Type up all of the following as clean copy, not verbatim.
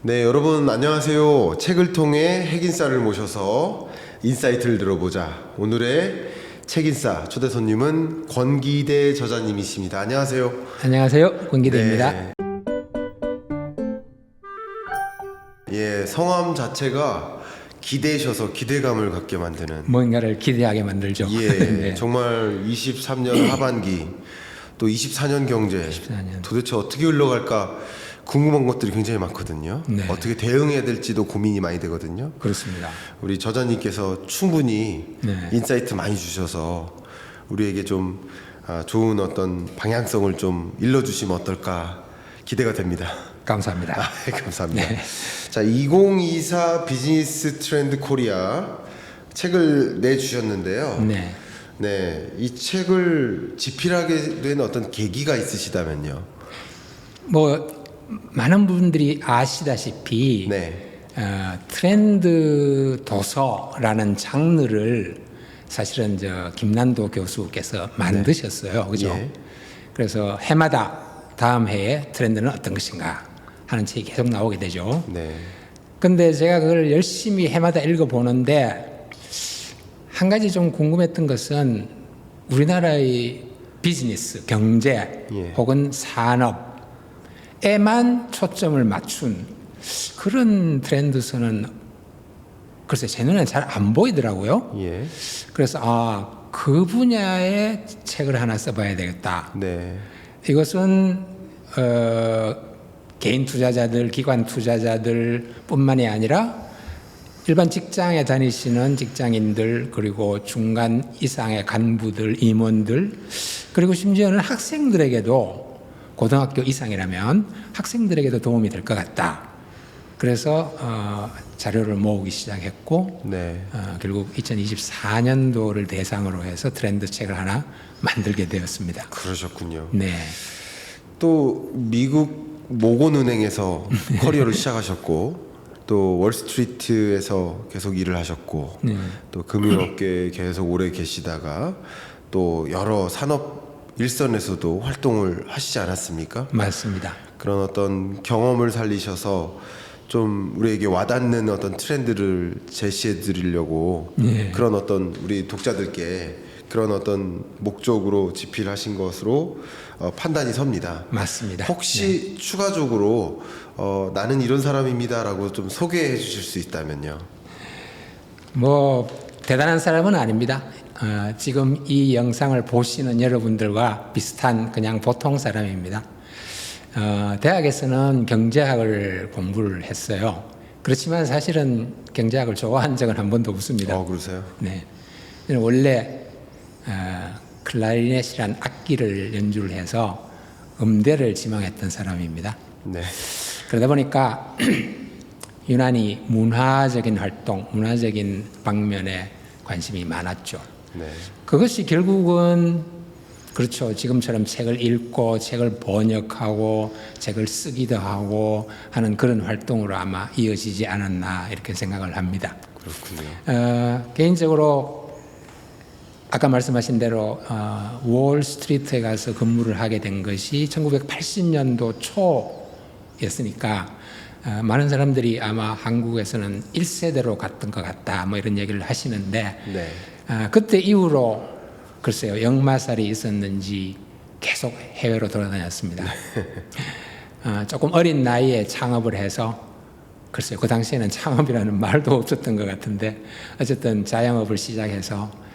네, 여러분 안녕하세요. 책을 통해 핵인싸를 모셔서 인사이트를 들어보자. 오늘의 책인싸 초대 손님은 권기대 저자님이십니다. 안녕하세요. 안녕하세요. 권기대입니다. 네. 예, 성함 자체가 기대셔서 기대감을 갖게 만드는. 뭔가를 기대하게 만들죠. 예, 네. 정말 23년 하반기 또 24년 경제 24년. 도대체 어떻게 흘러갈까 궁금한 것들이 굉장히 많거든요. 네. 어떻게 대응해야 될지도 고민이 많이 되거든요. 그렇습니다. 우리 저자님께서 충분히 네. 인사이트 많이 주셔서 우리에게 좀 좋은 어떤 방향성을 좀 일러주시면 어떨까 기대가 됩니다. 감사합니다. 감사합니다. 네. 자, 2024 비즈니스 트렌드 코리아 책을 내주셨는데요. 네. 네, 이 책을 집필하게 된 어떤 계기가 있으시다면요. 뭐 많은 분들이 아시다시피 네, 트렌드 도서라는 장르를 사실은 김난도 교수께서 만드셨어요. 그죠? 예. 그래서 해마다 다음 해에 트렌드는 어떤 것인가 하는 책이 계속 나오게 되죠. 네, 근데 제가 그걸 열심히 해마다 읽어보는데 한 가지 좀 궁금했던 것은 우리나라의 비즈니스, 경제 예. 혹은 산업에만 초점을 맞춘 그런 트렌드서는 글쎄 제 눈에 잘 안 보이더라고요. 예, 그래서 그 분야의 책을 하나 써봐야 되겠다. 네, 이것은 개인 투자자들, 기관 투자자들 뿐만이 아니라 일반 직장에 다니시는 직장인들, 그리고 중간 이상의 간부들, 임원들, 그리고 심지어는 학생들에게도, 고등학교 이상이라면 학생들에게도 도움이 될 것 같다. 그래서 자료를 모으기 시작했고, 네. 결국 2024년도를 대상으로 해서 트렌드 책을 하나 만들게 되었습니다. 그러셨군요. 네. 또 미국 모건은행에서 커리어를 시작하셨고 또 월스트리트에서 계속 일을 하셨고 또 금융업계에 계속 오래 계시다가 또 여러 산업 일선에서도 활동을 하시지 않았습니까? 맞습니다. 그런 어떤 경험을 살리셔서 좀 우리에게 와닿는 어떤 트렌드를 제시해 드리려고 그런 어떤 우리 독자들께 그런 어떤 목적으로 집필하신 것으로 판단이 섭니다. 맞습니다. 혹시 추가적으로 나는 이런 사람입니다라고 좀 소개해 주실 수 있다면요. 뭐 대단한 사람은 아닙니다. 지금 이 영상을 보시는 여러분들과 비슷한 그냥 보통 사람입니다. 대학에서는 경제학을 공부를 했어요. 그렇지만 사실은 경제학을 좋아한 적은 한 번도 없습니다. 그러세요? 네. 저는 원래 클라리넷이란 악기를 연주를 해서 음대를 지망했던 사람입니다. 네. 그러다 보니까 유난히 문화적인 활동, 문화적인 방면에 관심이 많았죠. 네. 그것이 결국은 그렇죠. 지금처럼 책을 읽고 책을 번역하고 책을 쓰기도 하고 하는 그런 활동으로 아마 이어지지 않았나 이렇게 생각을 합니다. 그렇군요. 개인적으로 아까 말씀하신 대로 월스트리트에 가서 근무를 하게 된 것이 1980년도 초였으니까 많은 사람들이 아마 한국에서는 1세대로 갔던 것 같다 뭐 이런 얘기를 하시는데 네. 그때 이후로 글쎄요 역마살이 있었는지 계속 해외로 돌아다녔습니다. 조금 어린 나이에 창업을 해서 글쎄요 그 당시에는 창업이라는 말도 없었던 것 같은데 어쨌든 자영업을 시작해서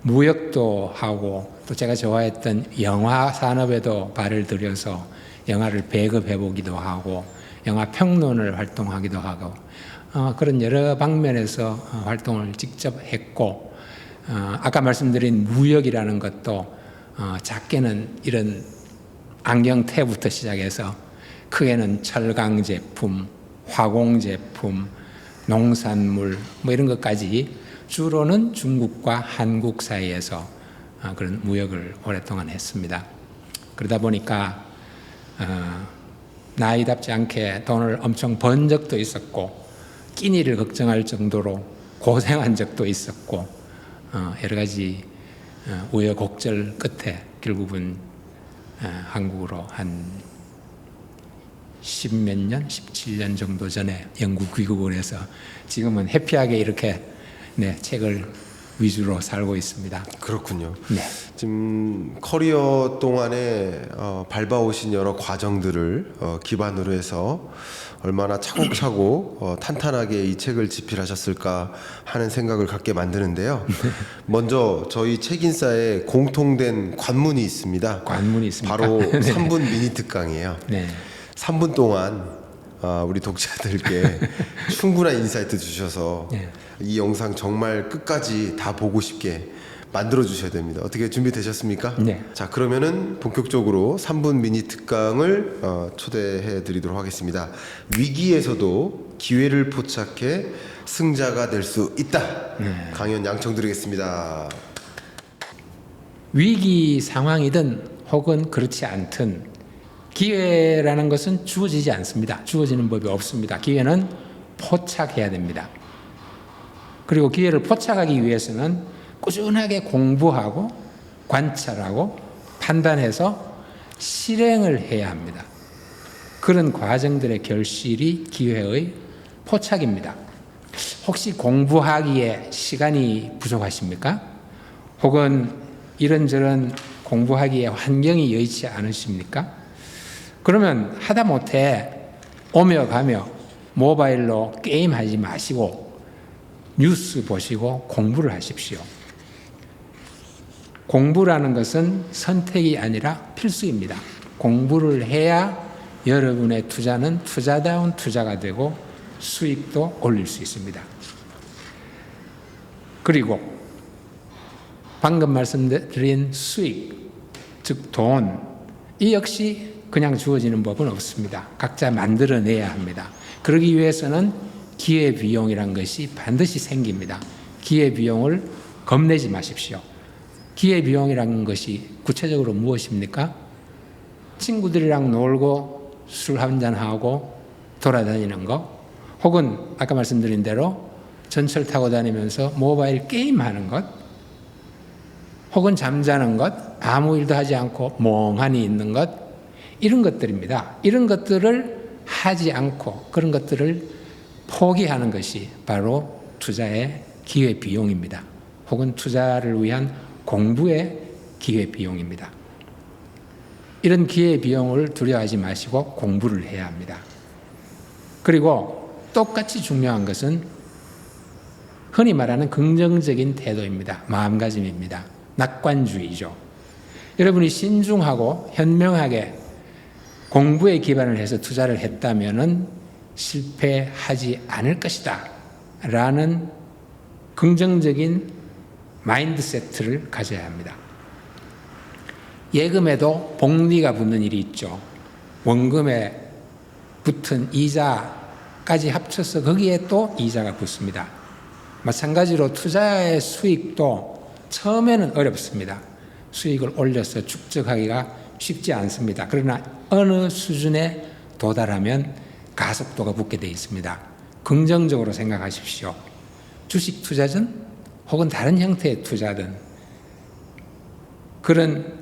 무역도 하고 또 제가 좋아했던 영화 산업에도 발을 들여서 영화를 배급해 보기도 하고 영화 평론을 활동하기도 하고 그런 여러 방면에서 활동을 직접 했고 아까 말씀드린 무역이라는 것도 작게는 이런 안경테부터 시작해서 크게는 철강 제품, 화공 제품, 농산물 뭐 이런 것까지 주로는 중국과 한국 사이에서 그런 무역을 오랫동안 했습니다. 그러다 보니까 나이답지 않게 돈을 엄청 번 적도 있었고 끼니를 걱정할 정도로 고생한 적도 있었고 여러 가지 우여곡절 끝에 결국은 한국으로 한 십몇 년, 17년 정도 전에 영국 귀국을 해서 지금은 해피하게 이렇게 네, 책을 위주로 살고 있습니다. 그렇군요. 네. 지금 커리어 동안에 밟아오신 여러 과정들을 기반으로 해서 얼마나 차곡차곡 탄탄하게 이 책을 집필하셨을까 하는 생각을 갖게 만드는데요. 먼저 저희 책인싸에 공통된 관문이 있습니다. 관문이 있습니까? 바로 네. 3분 미니 특강이에요. 네. 3분 동안 우리 독자들께 충분한 인사이트 주셔서 네. 이 영상 정말 끝까지 다 보고 싶게 만들어 주셔야 됩니다. 어떻게 준비되셨습니까? 네. 자, 그러면은 본격적으로 3분 미니 특강을 초대해 드리도록 하겠습니다. 위기에서도 기회를 포착해 승자가 될 수 있다. 강연 양청 드리겠습니다. 위기 상황이든 혹은 그렇지 않든 기회라는 것은 주어지지 않습니다. 주어지는 법이 없습니다. 기회는 포착해야 됩니다. 그리고 기회를 포착하기 위해서는 꾸준하게 공부하고 관찰하고 판단해서 실행을 해야 합니다. 그런 과정들의 결실이 기회의 포착입니다. 혹시 공부하기에 시간이 부족하십니까? 혹은 이런저런 공부하기에 환경이 여의치 않으십니까? 그러면 하다못해 오며 가며 모바일로 게임하지 마시고 뉴스 보시고 공부를 하십시오. 공부라는 것은 선택이 아니라 필수입니다. 공부를 해야 여러분의 투자는 투자다운 투자가 되고 수익도 올릴 수 있습니다. 그리고 방금 말씀드린 수익, 즉 돈, 이 역시 그냥 주어지는 법은 없습니다. 각자 만들어내야 합니다. 그러기 위해서는 기회비용이란 것이 반드시 생깁니다. 기회비용을 겁내지 마십시오. 기회비용이라는 것이 구체적으로 무엇입니까? 친구들이랑 놀고 술 한잔하고 돌아다니는 거, 혹은 아까 말씀드린 대로 전철 타고 다니면서 모바일 게임하는 것, 혹은 잠자는 것, 아무 일도 하지 않고 멍하니 있는 것, 이런 것들입니다. 이런 것들을 하지 않고 그런 것들을 포기하는 것이 바로 투자의 기회비용입니다. 혹은 투자를 위한 공부의 기회비용입니다. 이런 기회비용을 두려워하지 마시고 공부를 해야 합니다. 그리고 똑같이 중요한 것은 흔히 말하는 긍정적인 태도입니다. 마음가짐입니다. 낙관주의죠. 여러분이 신중하고 현명하게 공부에 기반을 해서 투자를 했다면 실패하지 않을 것이다 라는 긍정적인 마인드세트를 가져야 합니다. 예금에도 복리가 붙는 일이 있죠. 원금에 붙은 이자까지 합쳐서 거기에 또 이자가 붙습니다. 마찬가지로 투자의 수익도 처음에는 어렵습니다. 수익을 올려서 축적하기가 쉽지 않습니다. 그러나 어느 수준에 도달하면 가속도가 붙게 되어 있습니다. 긍정적으로 생각하십시오. 주식 투자든 혹은 다른 형태의 투자든 그런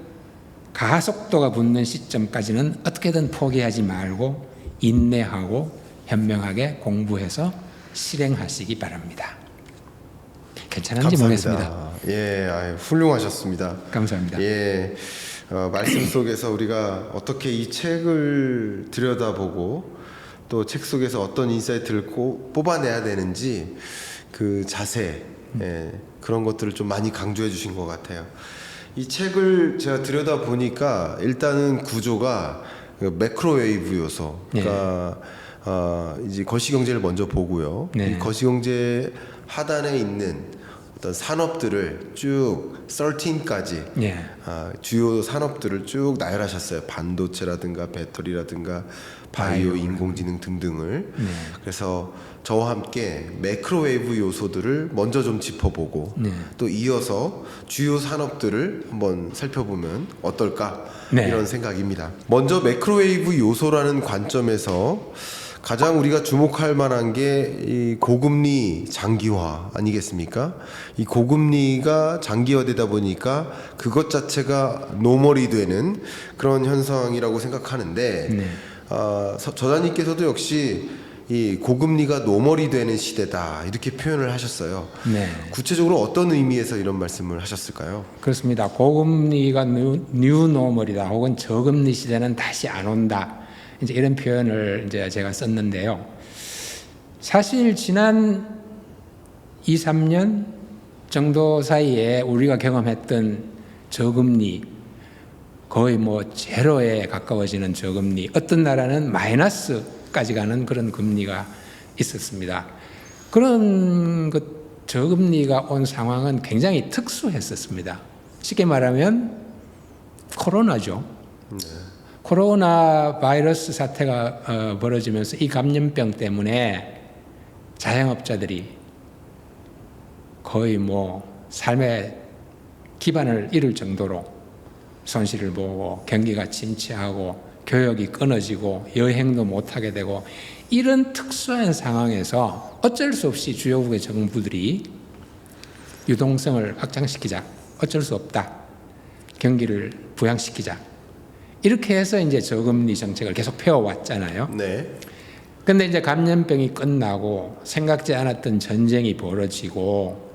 가속도가 붙는 시점까지는 어떻게든 포기하지 말고 인내하고 현명하게 공부해서 실행하시기 바랍니다. 괜찮은지 모르겠습니다. 예, 훌륭하셨습니다. 감사합니다. 예, 말씀 속에서 우리가 어떻게 이 책을 들여다보고 또 책 속에서 어떤 인사이트를 뽑아내야 되는지 그 자세, 그런 것들을 좀 많이 강조해 주신 것 같아요. 이 책을 제가 들여다보니까 일단은 구조가 매크로웨이브 요소, 그러니까 이제 거시경제를 먼저 보고요. 네. 이 거시경제 하단에 있는 어떤 산업들을 쭉 13까지 네. 주요 산업들을 쭉 나열하셨어요. 반도체라든가 배터리라든가 바이오, 인공지능 등등을. 그래서 저와 함께 매크로웨이브 요소들을 먼저 좀 짚어보고 또 이어서 주요 산업들을 한번 살펴보면 어떨까 이런 생각입니다. 먼저 매크로웨이브 요소라는 관점에서 가장 우리가 주목할 만한 게 이 고금리 장기화 아니겠습니까? 이 고금리가 장기화되다 보니까 그것 자체가 노멀이 되는 그런 현상이라고 생각하는데 저자님께서도 역시 이 고금리가 노멀이 되는 시대다 이렇게 표현을 하셨어요. 네. 구체적으로 어떤 의미에서 이런 말씀을 하셨을까요? 그렇습니다. 고금리가 뉴노멀이다 혹은 저금리 시대는 다시 안 온다. 이제 이런 표현을 이제 제가 썼는데요. 사실 지난 2, 3년 정도 사이에 우리가 경험했던 저금리 거의 뭐 제로에 가까워지는 저금리, 어떤 나라는 마이너스까지 가는 그런 금리가 있었습니다. 그런 저금리가 온 상황은 굉장히 특수했었습니다. 쉽게 말하면 코로나죠. 코로나 바이러스 사태가 벌어지면서 이 감염병 때문에 자영업자들이 거의 뭐 삶의 기반을 잃을 정도로 손실을 보고 경기가 침체하고 교역이 끊어지고 여행도 못하게 되고 이런 특수한 상황에서 어쩔 수 없이 주요국의 정부들이 유동성을 확장시키자. 어쩔 수 없다. 경기를 부양시키자. 이렇게 해서 이제 저금리 정책을 계속 펴왔잖아요. 네. 근데 이제 감염병이 끝나고 생각지 않았던 전쟁이 벌어지고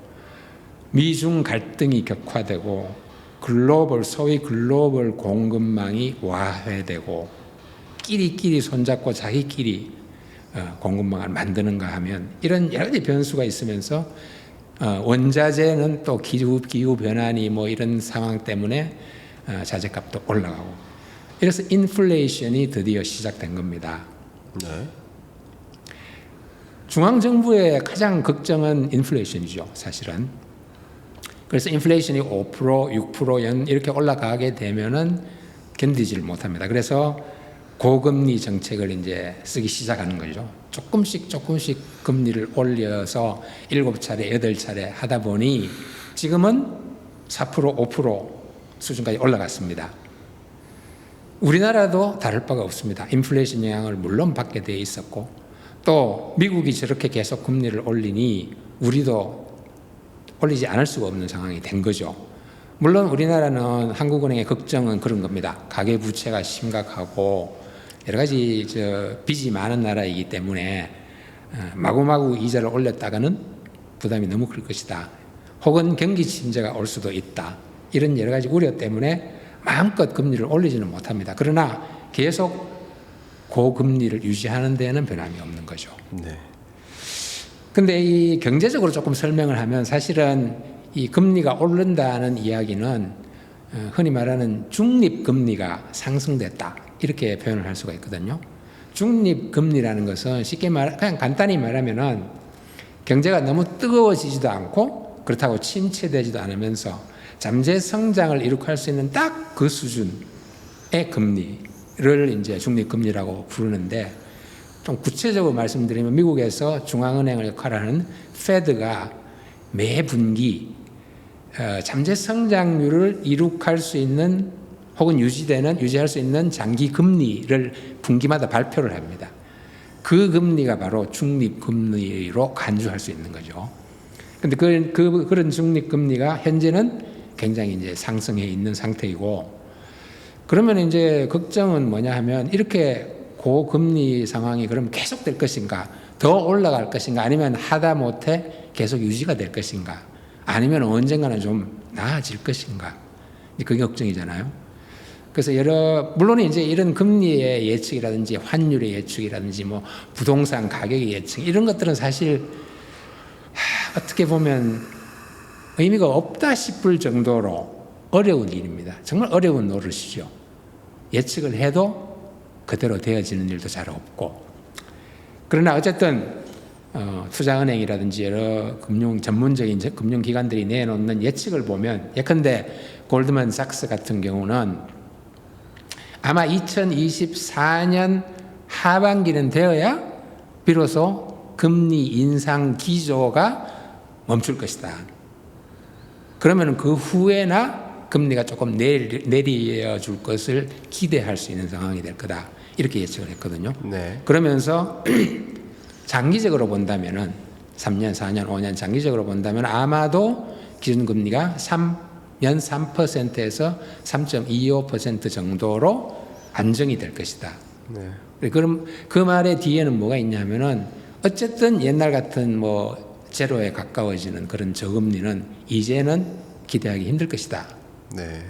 미중 갈등이 격화되고 소위 글로벌 공급망이 와해되고 끼리끼리 손잡고 자기끼리 공급망을 만드는가 하면 이런 여러 가지 변수가 있으면서 원자재는 또 기후 변환이 뭐 이런 상황 때문에 자재값도 올라가고 이래서 인플레이션이 드디어 시작된 겁니다. 네. 중앙정부의 가장 걱정은 인플레이션이죠, 사실은. 그래서 인플레이션이 5%, 6% 이렇게 올라가게 되면은 견디지를 못합니다. 그래서 고금리 정책을 이제 쓰기 시작하는 거죠. 조금씩 금리를 올려서 7차례, 8차례 하다 보니 지금은 4%, 5% 수준까지 올라갔습니다. 우리나라도 다를 바가 없습니다. 인플레이션 영향을 물론 받게 돼 있었고 또 미국이 저렇게 계속 금리를 올리니 우리도 올리지 않을 수가 없는 상황이 된 거죠. 물론 우리나라는 한국은행의 걱정은 그런 겁니다. 가계부채가 심각하고 여러 가지 빚이 많은 나라이기 때문에 마구마구 이자를 올렸다가는 부담이 너무 클 것이다. 혹은 경기 침체가 올 수도 있다. 이런 여러 가지 우려 때문에 마음껏 금리를 올리지는 못합니다. 그러나 계속 고금리를 유지하는 데에는 변함이 없는 거죠. 네. 근데 이 경제적으로 조금 설명을 하면 사실은 이 금리가 오른다는 이야기는 흔히 말하는 중립금리가 상승됐다. 이렇게 표현을 할 수가 있거든요. 중립금리라는 것은 그냥 간단히 말하면은 경제가 너무 뜨거워지지도 않고 그렇다고 침체되지도 않으면서 잠재 성장을 이룩할 수 있는 딱 그 수준의 금리를 이제 중립금리라고 부르는데 좀 구체적으로 말씀드리면 미국에서 중앙은행을 역할을 하는 페드가 매 분기 잠재 성장률을 이룩할 수 있는 혹은 유지할 수 있는 장기 금리를 분기마다 발표를 합니다. 그 금리가 바로 중립금리로 간주할 수 있는 거죠. 근데 그런 중립금리가 현재는 굉장히 이제 상승해 있는 상태이고 그러면 이제 걱정은 뭐냐 하면 이렇게 고금리 상황이 그럼 계속될 것인가 더 올라갈 것인가 아니면 하다못해 계속 유지가 될 것인가 아니면 언젠가는 좀 나아질 것인가 그게 걱정이잖아요. 그래서 물론 이제 이런 금리의 예측이라든지 환율의 예측이라든지 뭐 부동산 가격의 예측 이런 것들은 사실 어떻게 보면 의미가 없다 싶을 정도로 어려운 일입니다. 정말 어려운 노릇이죠. 예측을 해도 그대로 되어지는 일도 잘 없고 그러나 어쨌든 투자은행이라든지 여러 전문적인 금융기관들이 내놓는 예측을 보면 예컨대 골드만삭스 같은 경우는 아마 2024년 하반기는 되어야 비로소 금리 인상 기조가 멈출 것이다. 그러면 그 후에나 금리가 조금 내려줄 것을 기대할 수 있는 상황이 될 거다. 이렇게 예측을 했거든요. 네. 그러면서 장기적으로 본다면은 3년, 4년, 5년 장기적으로 본다면 아마도 기준금리가 연 3%에서 3.25% 정도로 안정이 될 것이다. 네. 그럼 그 말의 뒤에는 뭐가 있냐면은 어쨌든 옛날 같은 뭐 제로에 가까워지는 그런 저금리는 이제는 기대하기 힘들 것이다. 네.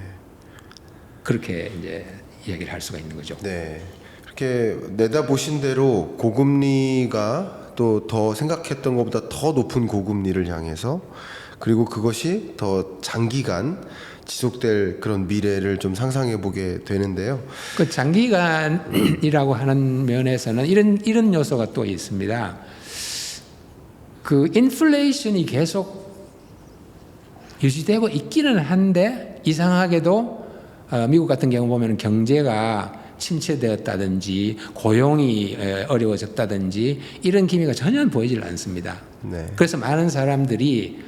그렇게 이제 이야기를 할 수가 있는 거죠. 네. 그렇게 내다보신 대로 고금리가 또 더 생각했던 것보다 더 높은 고금리를 향해서 그리고 그것이 더 장기간 지속될 그런 미래를 좀 상상해 보게 되는데요. 그 장기간이라고 하는 면에서는 이런 요소가 또 있습니다. 그 인플레이션이 계속 유지되고 있기는 한데 이상하게도 미국 같은 경우 보면 경제가 침체되었다든지 고용이 어려워졌다든지 이런 기미가 전혀 보이질 않습니다. 네. 그래서 많은 사람들이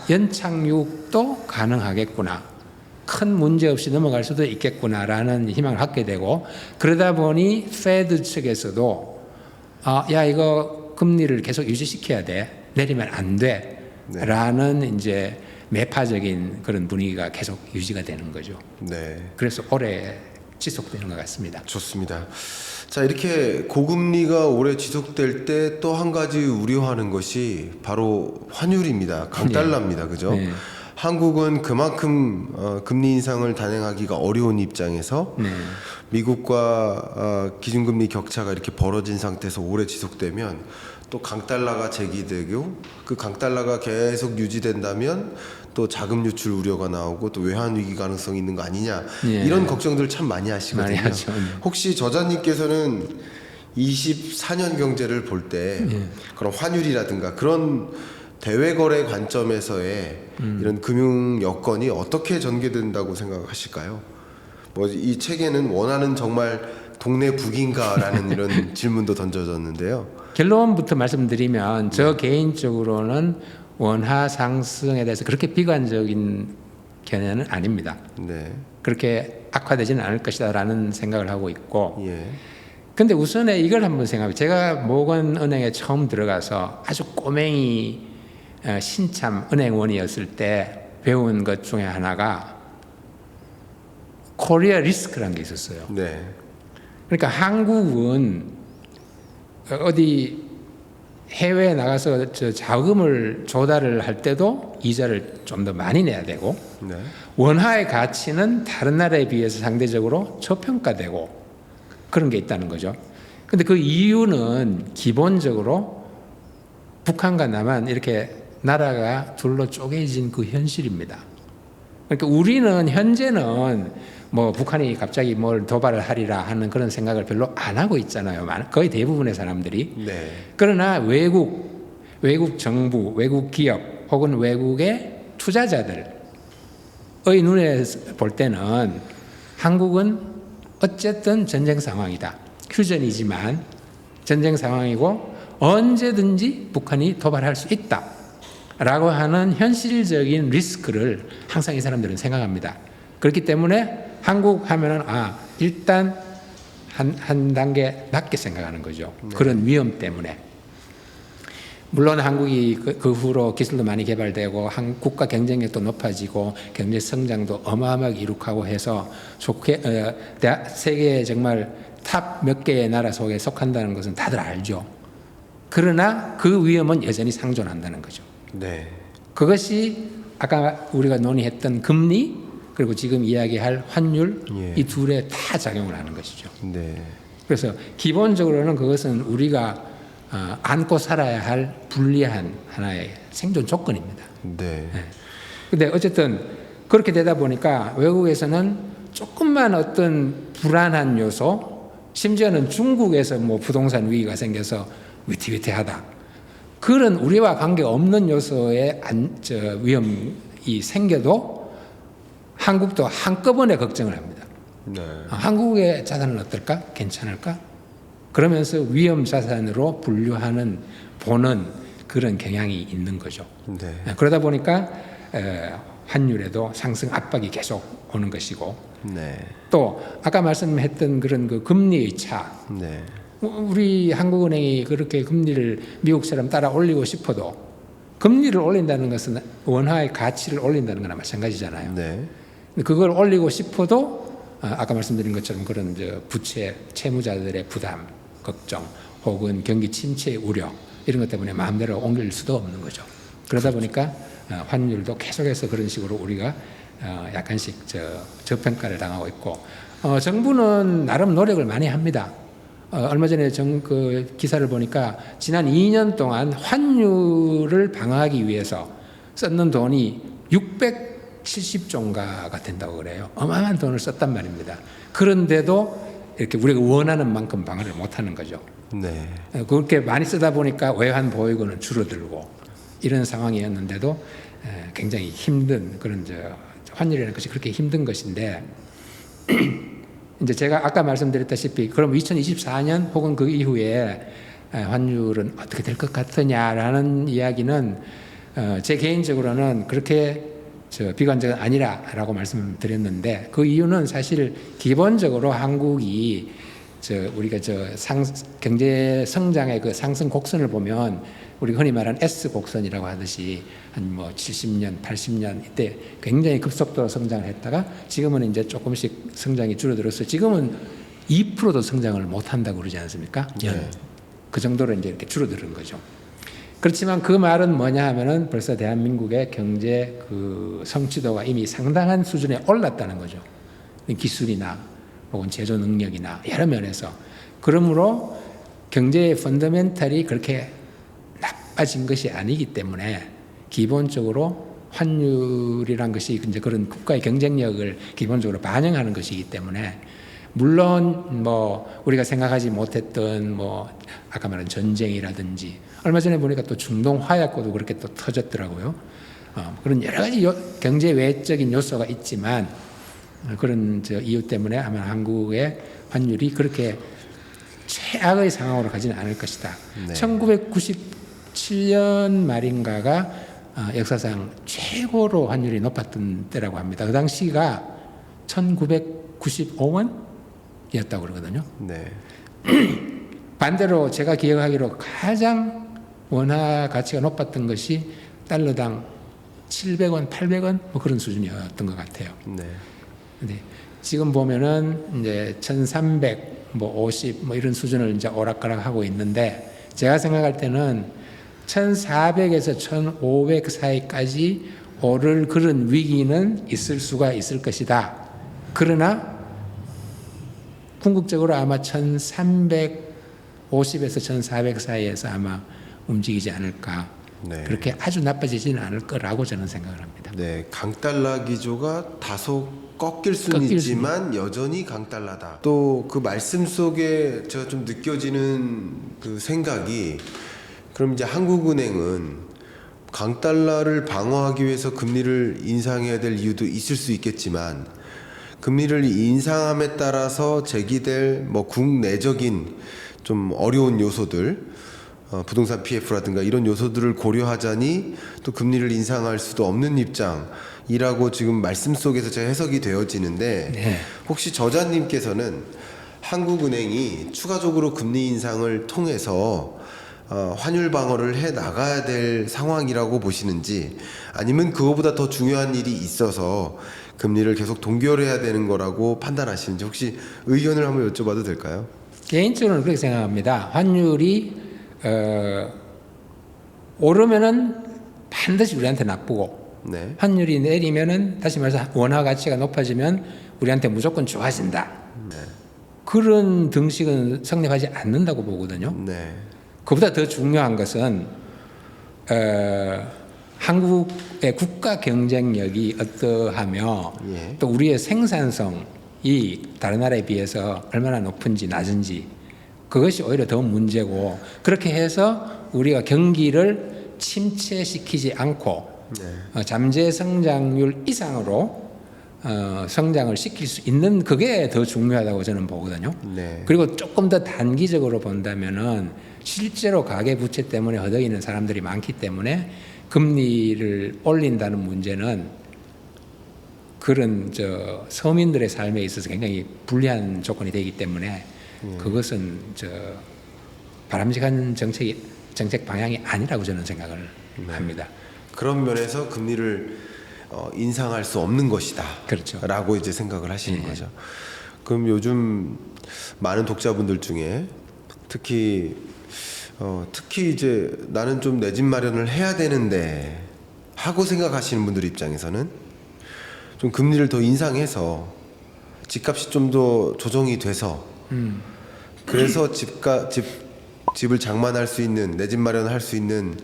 연착륙도 가능하겠구나, 큰 문제 없이 넘어갈 수도 있겠구나라는 희망을 갖게 되고, 그러다 보니 페드 측에서도 야 이거 금리를 계속 유지시켜야 돼, 내리면 안 돼라는 이제 매파적인 그런 분위기가 계속 유지가 되는 거죠. 네. 그래서 오래 지속되는 것 같습니다. 좋습니다. 자, 이렇게 고금리가 오래 지속될 때 또 한 가지 우려하는 것이 바로 환율입니다. 강달러입니다. 그죠? 네. 한국은 그만큼 금리 인상을 단행하기가 어려운 입장에서 네. 미국과 기준금리 격차가 이렇게 벌어진 상태에서 오래 지속되면 또 강달러가 제기되고 그 강달러가 계속 유지된다면 또 자금 유출 우려가 나오고 또 외환 위기 가능성이 있는 거 아니냐, 예. 이런 걱정들 참 많이 하시거든요. 많이 하죠. 혹시 저자님께서는 24년 경제를 볼 때 그런 환율이라든가 그런 대외 거래 관점에서의 이런 금융 여건이 어떻게 전개된다고 생각하실까요? 뭐 이 책에는 원하는 정말 동네 북인가라는 이런 질문도 던져졌는데요. 결론부터 말씀드리면 저 개인적으로는 원화 상승에 대해서 그렇게 비관적인 견해는 아닙니다. 네. 그렇게 악화되지는 않을 것이다라는 생각을 하고 있고, 예. 근데 우선에 이걸 한번 생각해. 제가 모건은행에 처음 들어가서 아주 꼬맹이 신참 은행원이었을 때 배운 것 중에 하나가 코리아 리스크라는 게 있었어요. 네. 그러니까 한국은 어디 해외에 나가서 저 자금을 조달을 할 때도 이자를 좀 더 많이 내야 되고, 네. 원화의 가치는 다른 나라에 비해서 상대적으로 저평가되고 그런 게 있다는 거죠. 근데 그 이유는 기본적으로 북한과 남한 이렇게 나라가 둘로 쪼개진 그 현실입니다. 그러니까 우리는 현재는 뭐 북한이 갑자기 뭘 도발을 하리라 하는 그런 생각을 별로 안 하고 있잖아요. 거의 대부분의 사람들이. 네. 그러나 외국 정부, 외국 기업 혹은 외국의 투자자들의 눈에 볼 때는 한국은 어쨌든 전쟁 상황이다. 휴전이지만 전쟁 상황이고 언제든지 북한이 도발할 수 있다 라고 하는 현실적인 리스크를 항상 이 사람들은 생각합니다. 그렇기 때문에 한국 하면은 일단 한 단계 낮게 생각하는 거죠. 네. 그런 위험 때문에. 물론 한국이 그 후로 기술도 많이 개발되고 국가 경쟁력도 높아지고 경제 성장도 어마어마하게 이룩하고 해서 좋게 세계 정말 탑 몇 개의 나라 속에 속한다는 것은 다들 알죠. 그러나 그 위험은 여전히 상존한다는 거죠. 네. 그것이 아까 우리가 논의했던 금리 그리고 지금 이야기할 환율, 예. 이 둘에 다 작용을 하는 것이죠. 네. 그래서 기본적으로는 그것은 우리가 안고 살아야 할 불리한 하나의 생존 조건입니다. 네. 근데 어쨌든 그렇게 되다 보니까 외국에서는 조금만 어떤 불안한 요소, 심지어는 중국에서 뭐 부동산 위기가 생겨서 위태위태하다, 그런 우리와 관계없는 요소의 위험이 생겨도 한국도 한꺼번에 걱정을 합니다. 네. 한국의 자산은 어떨까? 괜찮을까? 그러면서 위험 자산으로 분류하는 보는 그런 경향이 있는 거죠. 네. 그러다 보니까 환율에도 상승 압박이 계속 오는 것이고, 네. 또 아까 말씀했던 그런 그 금리의 차, 네. 우리 한국은행이 그렇게 금리를 미국처럼 따라 올리고 싶어도 금리를 올린다는 것은 원화의 가치를 올린다는 거나 마찬가지잖아요. 네. 그걸 올리고 싶어도 아까 말씀드린 것처럼 그런 부채 채무자들의 부담, 걱정, 혹은 경기 침체의 우려 이런 것 때문에 마음대로 옮길 수도 없는 거죠. 그러다 보니까 환율도 계속해서 그런 식으로 우리가 약간씩 저평가를 당하고 있고, 정부는 나름 노력을 많이 합니다. 얼마 전에 그 기사를 보니까 지난 2년 동안 환율을 방어하기 위해서 썼는 돈이 670조인가가 된다고 그래요. 어마어마한 돈을 썼단 말입니다. 그런데도 이렇게 우리가 원하는 만큼 방어를 못하는 거죠. 네. 그렇게 많이 쓰다 보니까 외환 보유고는 줄어들고 이런 상황이었는데도 굉장히 힘든 그런 환율이라는 것이 그렇게 힘든 것인데 이제 제가 아까 말씀드렸다시피 그럼 2024년 혹은 그 이후에 환율은 어떻게 될 것 같으냐라는 이야기는 제 개인적으로는 그렇게 비관적은 아니라라고 말씀드렸는데, 그 이유는 사실 기본적으로 한국이 우리가 경제 성장의 그 상승 곡선을 보면 우리가 흔히 말하는 S 곡선이라고 하듯이 한 70년, 80년 이때 굉장히 급속도로 성장을 했다가 지금은 이제 조금씩 성장이 줄어들어서 지금은 2%도 성장을 못 한다고 그러지 않습니까? 네. 그 정도로 이제 이렇게 줄어드는 거죠. 그렇지만 그 말은 뭐냐 하면은 벌써 대한민국의 경제 그 성취도가 이미 상당한 수준에 올랐다는 거죠. 기술이나 혹은 제조 능력이나 여러 면에서. 그러므로 경제의 펀더멘탈이 그렇게 나빠진 것이 아니기 때문에 기본적으로 환율이란 것이 이제 그런 국가의 경쟁력을 기본적으로 반영하는 것이기 때문에, 물론 우리가 생각하지 못했던 아까 말한 전쟁이라든지, 얼마 전에 보니까 또 중동 화약고도 그렇게 또 터졌더라고요. 그런 여러 가지 경제 외적인 요소가 있지만 그런 이유 때문에 아마 한국의 환율이 그렇게 최악의 상황으로 가지는 않을 것이다. 네. 1997년 말인가가 역사상 최고로 환율이 높았던 때라고 합니다. 그 당시가 1995원이었다고 그러거든요. 네. 반대로 제가 기억하기로 가장 원화 가치가 높았던 것이 달러당 700원, 800원 그런 수준이었던 것 같아요. 네. 근데 지금 보면은 이제 1350 이런 수준을 이제 오락가락 하고 있는데, 제가 생각할 때는 1400에서 1500 사이까지 오를 그런 위기는 있을 수가 있을 것이다. 그러나 궁극적으로 아마 1350에서 1400 사이에서 아마 움직이지 않을까. 네. 그렇게 아주 나빠지지는 않을 거라고 저는 생각을 합니다. 네, 강달러 기조가 다소 꺾일 수는 있지만 여전히 강달러다. 또 그 말씀 속에 제가 좀 느껴지는 그 생각이, 그럼 이제 한국은행은 강달러를 방어하기 위해서 금리를 인상해야 될 이유도 있을 수 있겠지만, 금리를 인상함에 따라서 제기될 국내적인 좀 어려운 요소들, 부동산 PF라든가 이런 요소들을 고려하자니 또 금리를 인상할 수도 없는 입장이라고 지금 말씀 속에서 제가 해석이 되어지는데, 네. 혹시 저자님께서는 한국은행이 추가적으로 금리 인상을 통해서 환율 방어를 해 나가야 될 상황이라고 보시는지, 아니면 그거보다 더 중요한 일이 있어서 금리를 계속 동결해야 되는 거라고 판단하시는지, 혹시 의견을 한번 여쭤봐도 될까요? 개인적으로는 그렇게 생각합니다. 환율이 오르면은 반드시 우리한테 나쁘고, 네. 환율이 내리면은 다시 말해서 원화 가치가 높아지면 우리한테 무조건 좋아진다. 네. 그런 등식은 성립하지 않는다고 보거든요. 네. 그보다 더 중요한 것은 한국의 국가 경쟁력이 어떠하며 예. 또 우리의 생산성이 다른 나라에 비해서 얼마나 높은지 낮은지, 그것이 오히려 더 문제고, 그렇게 해서 우리가 경기를 침체시키지 않고 잠재 성장률 이상으로 성장을 시킬 수 있는, 그게 더 중요하다고 저는 보거든요. 네. 그리고 조금 더 단기적으로 본다면은 실제로 가계부채 때문에 허덕이는 사람들이 많기 때문에 금리를 올린다는 문제는 그런 서민들의 삶에 있어서 굉장히 불리한 조건이 되기 때문에 그것은 바람직한 정책 방향이 아니라고 저는 생각을 합니다. 그런 면에서 금리를 인상할 수 없는 것이다. 그렇죠. 라고 이제 생각을 하시는 거죠. 그럼 요즘 많은 독자분들 중에 특히 이제 나는 좀 내 집 마련을 해야 되는데 하고 생각하시는 분들 입장에서는 좀 금리를 더 인상해서 집값이 좀 더 조정이 돼서 그래서 집을 장만할 수 있는 내 집 마련할 수 있는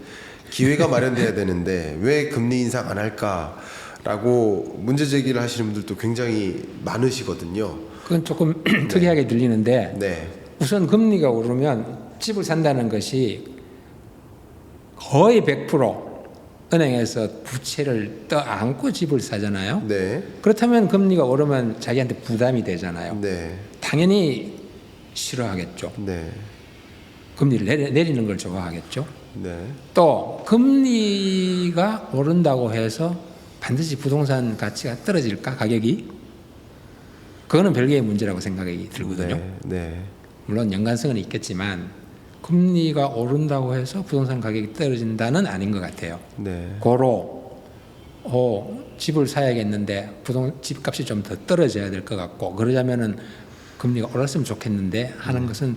기회가 마련돼야 되는데 왜 금리 인상 안 할까라고 문제 제기를 하시는 분들도 굉장히 많으시거든요. 그건 조금 특이하게 들리는데 네, 우선 금리가 오르면 집을 산다는 것이 거의 100% 은행에서 부채를 떠안고 집을 사잖아요. 네, 그렇다면 금리가 오르면 자기한테 부담이 되잖아요. 네, 당연히 싫어하겠죠. 네, 금리를 내리는 걸 좋아하겠죠. 네, 또 금리가 오른다고 해서 반드시 부동산 가치가 떨어질까, 가격이? 그거는 별개의 문제라고 생각이 들거든요. 네, 네. 물론 연관성은 있겠지만 금리가 오른다고 해서 부동산 가격이 떨어진다는 아닌 것 같아요. 네. 고로 집을 사야겠는데 집값이 좀 더 떨어져야 될 것 같고 그러자면은 금리가 올랐으면 좋겠는데 하는 것은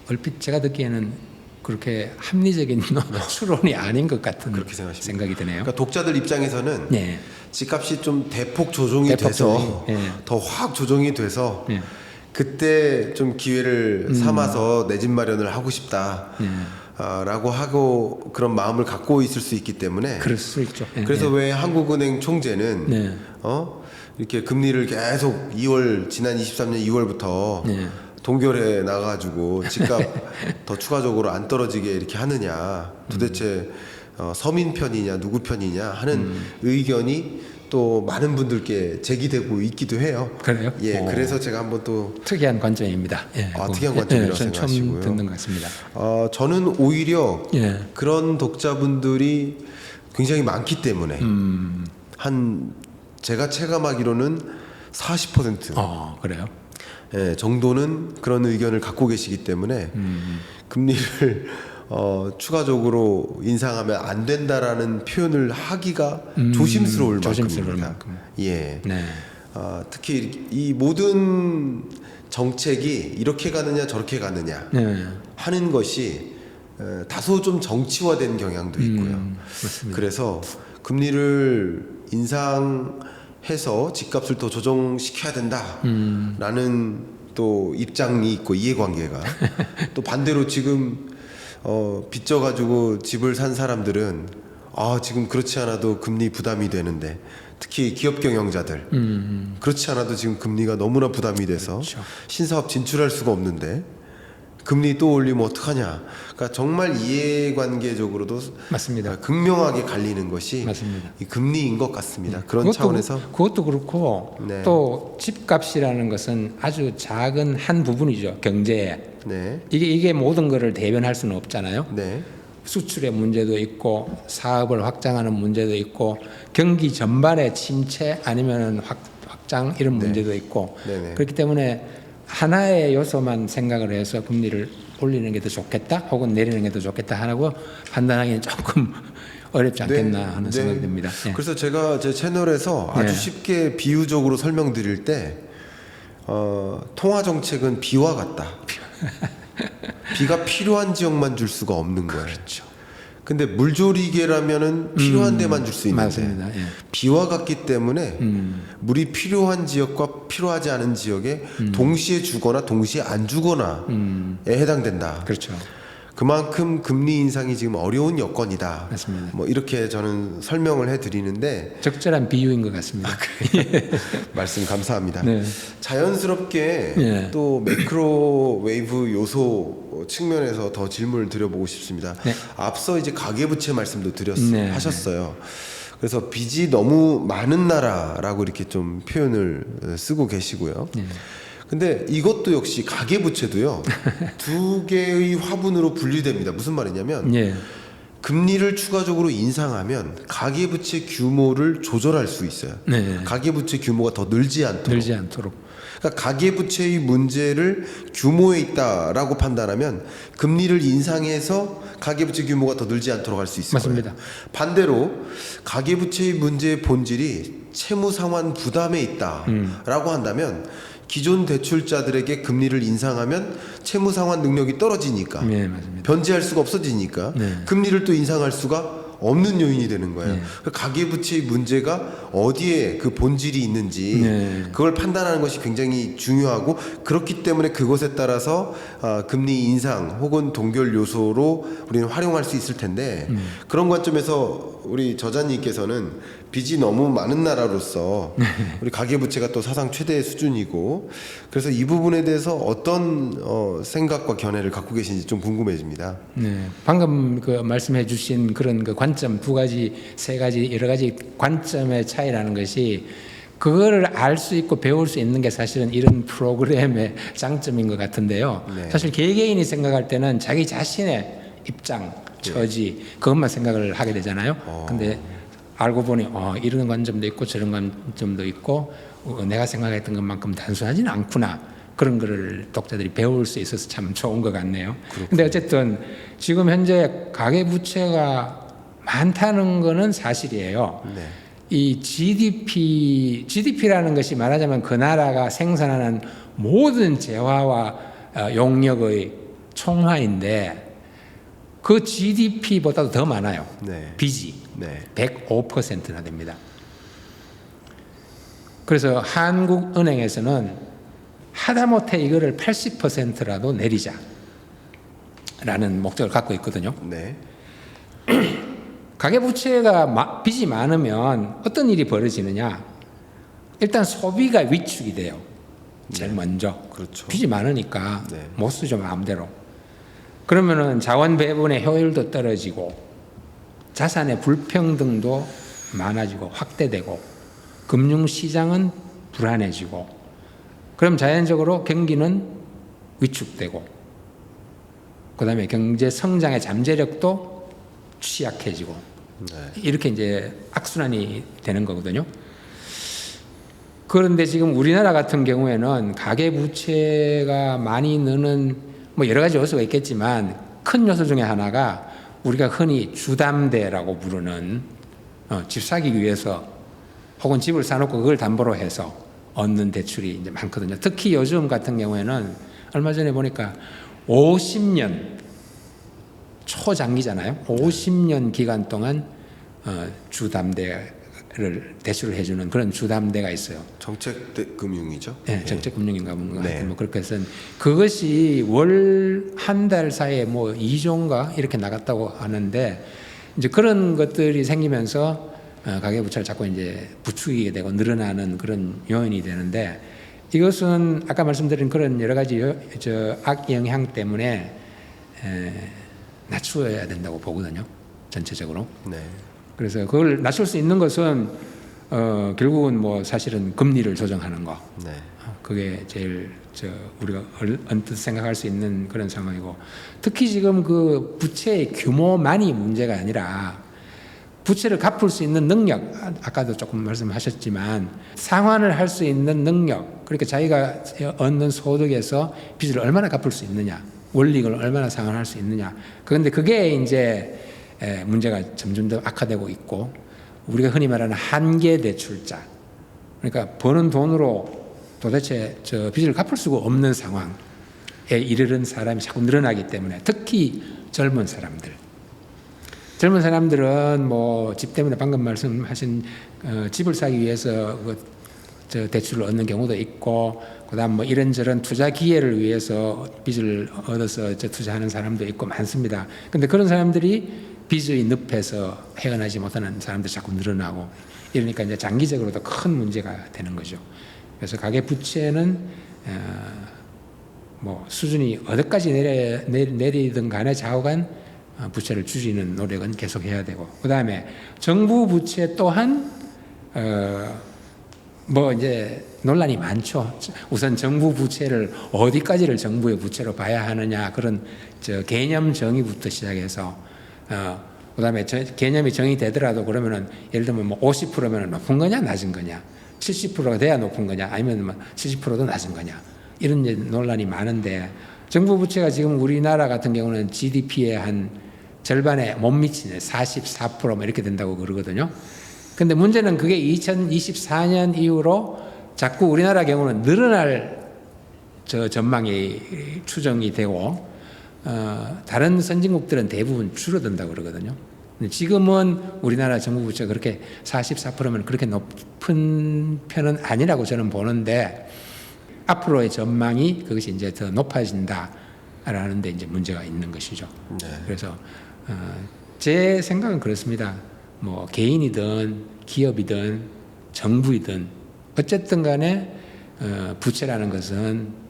얼핏 제가 듣기에는 그렇게 합리적인 추론이 아닌 것 같은 그렇게 생각하십니까? 생각이 드네요. 그러니까 독자들 입장에서는 네. 집값이 좀 대폭 조정이 대폭 돼서 조정이, 예. 더 확 조정이 돼서 예. 그때 좀 기회를 삼아서 내 집 마련을 하고 싶다. 라고 하고 그런 마음을 갖고 있을 수 있기 때문에 그럴 수 있죠. 예. 그래서 왜 한국은행 총재는 네. 이렇게 금리를 계속 지난 23년 2월부터 네. 동결해 나가지고 집값 더 추가적으로 안 떨어지게 이렇게 하느냐 도대체 서민 편이냐 누구 편이냐 하는 의견이 또 많은 분들께 제기되고 있기도 해요. 그래요? 예, 그래서 제가 한번 또 특이한 관점입니다. 예. 특이한 관점이라고 저는 처음 생각하시고요. 듣는 것 같습니다. 저는 오히려 예. 그런 독자분들이 굉장히 많기 때문에 제가 체감하기로는 40% 그래요? 예, 정도는 그런 의견을 갖고 계시기 때문에 금리를 추가적으로 인상하면 안 된다라는 표현을 하기가 조심스러울 만큼입니다. 만큼. 예. 네. 특히 이 모든 정책이 이렇게 가느냐 저렇게 가느냐 네. 하는 것이 다소 좀 정치화된 경향도 있고요. 맞습니다. 그래서 금리를 인상해서 집값을 더 조정시켜야 된다라는 또 입장이 있고 이해관계가 또 반대로 지금 빚져가지고 집을 산 사람들은 지금 그렇지 않아도 금리 부담이 되는데 특히 기업 경영자들 그렇지 않아도 지금 금리가 너무나 부담이 돼서 그렇죠. 신사업 진출할 수가 없는데 금리 또 올리면 어떡하냐. 그러니까 정말 이해관계적으로도 맞습니다. 극명하게 갈리는 것이 맞습니다. 이 금리인 것 같습니다. 그런 차원에서 그것도 그렇고 네. 또 집값이라는 것은 아주 작은 한 부분이죠. 경제에. 네, 이게 모든 것을 대변할 수는 없잖아요. 네, 수출의 문제도 있고 사업을 확장하는 문제도 있고 경기 전반의 침체 아니면 확장 이런 문제도 있고 네네. 그렇기 때문에 하나의 요소만 생각을 해서 금리를 올리는 게 더 좋겠다 혹은 내리는 게 더 좋겠다 하고 판단하기는 조금 어렵지 않겠나 하는 생각이 듭니다. 예. 그래서 제가 제 채널에서 아주 네. 쉽게 비유적으로 설명드릴 때 통화 정책은 비와 같다. 비가 필요한 지역만 줄 수가 없는 거예요. 그렇죠. 근데 물조리개라면은 필요한 데만 줄 수 있는데 맞습니다. 예. 비와 같기 때문에 물이 필요한 지역과 필요하지 않은 지역에 동시에 주거나 동시에 안 주거나에 해당된다. 그렇죠. 그만큼 금리 인상이 지금 어려운 여건이다. 맞습니다. 뭐 이렇게 저는 설명을 해드리는데 적절한 비유인 것 같습니다. 말씀 감사합니다. 네. 자연스럽게 네. 또 매크로웨이브 요소 측면에서 더 질문을 드려보고 싶습니다. 네. 앞서 이제 가계부채 말씀도 네. 하셨어요. 그래서 빚이 너무 많은 나라라고 이렇게 좀 표현을 쓰고 계시고요. 네. 근데 이것도 역시 가계부채도요 두 개의 화분으로 분리됩니다. 무슨 말이냐면 예. 금리를 추가적으로 인상하면 가계부채 규모를 조절할 수 있어요. 네. 가계부채 규모가 더 늘지 않도록. 늘지 않도록. 그러니까 가계부채의 문제를 규모에 있다라고 판단하면 금리를 인상해서 가계부채 규모가 더 늘지 않도록 할 수 있을 맞습니다. 거예요. 반대로 가계부채의 문제의 본질이 채무상환 부담에 있다라고 한다면 기존 대출자들에게 금리를 인상하면 채무 상환 능력이 떨어지니까 네, 맞습니다. 변제할 수가 없어지니까 네. 금리를 또 인상할 수가 없는 요인이 되는 거예요. 네. 가계부채의 문제가 어디에 그 본질이 있는지 네. 그걸 판단하는 것이 굉장히 중요하고, 그렇기 때문에 그것에 따라서 금리 인상 혹은 동결 요소로 우리는 활용할 수 있을 텐데, 그런 관점에서 우리 저자님께서는 빚이 너무 많은 나라로서 우리 가계부채가 또 사상 최대 수준이고, 그래서 이 부분에 대해서 어떤 생각과 견해를 갖고 계신지 좀 궁금해집니다. 네, 방금 그 말씀해주신 그런 그 관점 두 가지, 세 가지 여러 가지 관점의 차이라는 것이, 그거를 알 수 있고 배울 수 있는 게 사실은 이런 프로그램의 장점인 것 같은데요. 네. 사실 개개인이 생각할 때는 자기 자신의 입장, 처지 그것만 생각을 하게 되잖아요. 근데 알고 보니 이런 관점도 있고 저런 관점도 있고 내가 생각했던 것만큼 단순하지는 않구나. 그런 거를 독자들이 배울 수 있어서 참 좋은 것 같네요. 근데 어쨌든 지금 현재 가계부채가 많다는 거는 사실이에요. 네. 이 GDP라는 것이 말하자면 그 나라가 생산하는 모든 재화와 용역의 총화인데, 그 GDP보다도 더 많아요. 네. 빚이 네. 105%나 됩니다. 그래서 한국은행에서는 하다못해 이거를 80%라도 내리자라는 목적을 갖고 있거든요. 네. 가계부채가 빚이 많으면 어떤 일이 벌어지느냐? 일단 소비가 위축이 돼요. 제일 먼저. 그렇죠. 빚이 많으니까 네. 못 쓰죠, 마음대로. 그러면은 자원 배분의 효율도 떨어지고 자산의 불평등도 많아지고 확대되고 금융시장은 불안해지고, 그럼 자연적으로 경기는 위축되고, 그 다음에 경제 성장의 잠재력도 취약해지고, 네. 이렇게 이제 악순환이 되는 거거든요. 그런데 지금 우리나라 같은 경우에는 가계부채가 많이 느는 뭐 여러 가지 요소가 있겠지만, 큰 요소 중에 하나가 우리가 흔히 주담대라고 부르는 집 사기 위해서 혹은 집을 사놓고 그걸 담보로 해서 얻는 대출이 이제 많거든요. 특히 요즘 같은 경우에는 얼마 전에 보니까 50년 초장기잖아요. 50년 기간 동안 주담대를 대출을 해주는 그런 주담대가 있어요. 정책금융이죠. 네, 정책금융인가 뭔가 네. 하여튼 뭐 그렇게 해서 그것이 월 한 달 사이에 뭐 2조인가 이렇게 나갔다고 하는데, 이제 그런 것들이 생기면서 가계부채를 자꾸 이제 부추기게 되고 늘어나는 그런 요인이 되는데, 이것은 아까 말씀드린 그런 여러 가지 악영향 때문에 낮추어야 된다고 보거든요, 전체적으로. 네. 그래서 그걸 낮출 수 있는 것은 결국은 뭐 사실은 금리를 조정하는 거. 네. 그게 제일 우리가 언뜻 생각할 수 있는 그런 상황이고, 특히 지금 그 부채의 규모만이 문제가 아니라 부채를 갚을 수 있는 능력, 아까도 조금 말씀하셨지만 상환을 할 수 있는 능력, 그러니까 자기가 얻는 소득에서 빚을 얼마나 갚을 수 있느냐, 원리금을 얼마나 상환할 수 있느냐. 그런데 그게 이제 문제가 점점 더 악화되고 있고, 우리가 흔히 말하는 한계 대출자, 그러니까 버는 돈으로 도대체 저 빚을 갚을 수가 없는 상황에 이르는 사람이 자꾸 늘어나기 때문에, 특히 젊은 사람들은 뭐 집 때문에 방금 말씀하신 집을 사기 위해서 저 대출을 얻는 경우도 있고, 그다음 뭐 이런저런 투자 기회를 위해서 빚을 얻어서 투자하는 사람도 있고 많습니다. 근데 그런 사람들이 빚의 늪에서 헤어나지 못하는 사람들이 자꾸 늘어나고, 이러니까 이제 장기적으로도 큰 문제가 되는 거죠. 그래서 가계부채는 뭐 수준이 어디까지 내리든 간에 좌우간 부채를 줄이는 노력은 계속해야 되고, 그 다음에 정부 부채 또한 뭐 이제 논란이 많죠. 우선 정부 부채를 어디까지를 정부의 부채로 봐야 하느냐, 그런 개념 정의부터 시작해서 그다음에 개념이 정의되더라도 그러면은 예를 들면 뭐 50%면 높은 거냐 낮은 거냐, 70%가 돼야 높은 거냐, 아니면 뭐 70%도 낮은 거냐, 이런 이제 논란이 많은데, 정부 부채가 지금 우리나라 같은 경우는 GDP의 한 절반에 못 미치는 44% 뭐 이렇게 된다고 그러거든요. 근데 문제는 그게 2024년 이후로 자꾸 우리나라 경우는 늘어날 저 전망이 추정이 되고 다른 선진국들은 대부분 줄어든다고 그러거든요. 근데 지금은 우리나라 정부 부채가 그렇게 44%면 그렇게 높은 편은 아니라고 저는 보는데 앞으로의 전망이 그것이 이제 더 높아진다라는 데 이제 문제가 있는 것이죠. 네. 그래서 제 생각은 그렇습니다. 뭐 개인이든 기업이든 정부이든 어쨌든 간에 부채라는 것은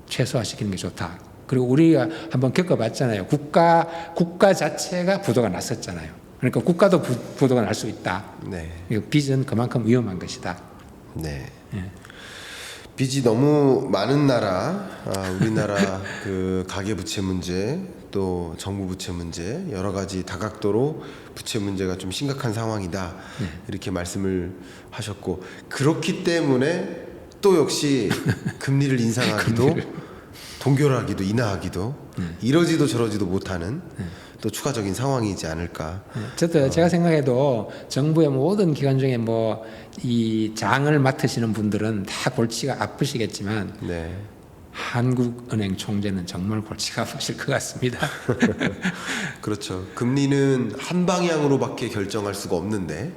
최소화시키는 게 좋다. 그리고 우리가 한번 겪어봤잖아요. 국가 자체가 부도가 났었잖아요. 그러니까 국가도 부도가 날 수 있다. 네. 빚은 그만큼 위험한 것이다. 네. 예. 빚이 너무 많은 나라, 우리나라 그 가계 부채 문제, 또 정부 부채 문제, 여러 가지 다각도로 부채 문제가 좀 심각한 상황이다. 이렇게 말씀을 하셨고, 그렇기 때문에 또 역시 금리를 인상하기도, 동결하기도, 인하하기도, 이러지도 저러지도 못하는 또 추가적인 상황이지 않을까. 저도 제가 생각해도 정부의 모든 기관 중에 뭐 이 장을 맡으시는 분들은 다 골치가 아프시겠지만 네. 한국은행 총재는 정말 골치가 아프실 것 같습니다. 그렇죠. 금리는 한 방향으로밖에 결정할 수가 없는데,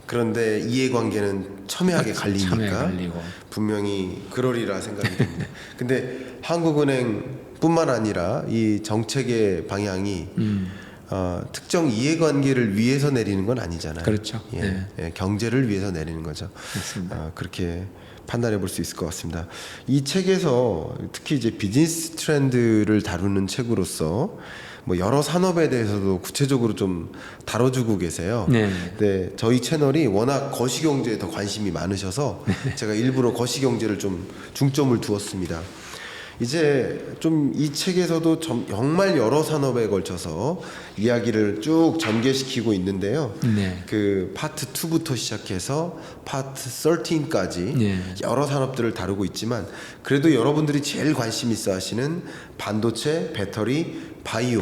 그런데 이해관계는 첨예하게 갈리니까 첨예하게 갈리고. 분명히 그러리라 생각이 듭니다. 근데 한국은행뿐만 아니라 이 정책의 방향이 특정 이해관계를 위해서 내리는 건 아니잖아요. 그렇죠. 예, 네. 예, 경제를 위해서 내리는 거죠. 맞습니다. 그렇게 판단해 볼 수 있을 것 같습니다. 이 책에서 특히 이제 비즈니스 트렌드를 다루는 책으로서 뭐 여러 산업에 대해서도 구체적으로 좀 다뤄주고 계세요. 네. 네, 저희 채널이 워낙 거시경제에 더 관심이 많으셔서 제가 일부러 거시경제를 좀 중점을 두었습니다. 이제 좀 이 책에서도 정말 여러 산업에 걸쳐서 이야기를 쭉 전개시키고 있는데요. 네. 그 파트 2부터 시작해서 파트 13까지 네. 여러 산업들을 다루고 있지만 그래도 여러분들이 제일 관심 있어 하시는 반도체, 배터리, 바이오.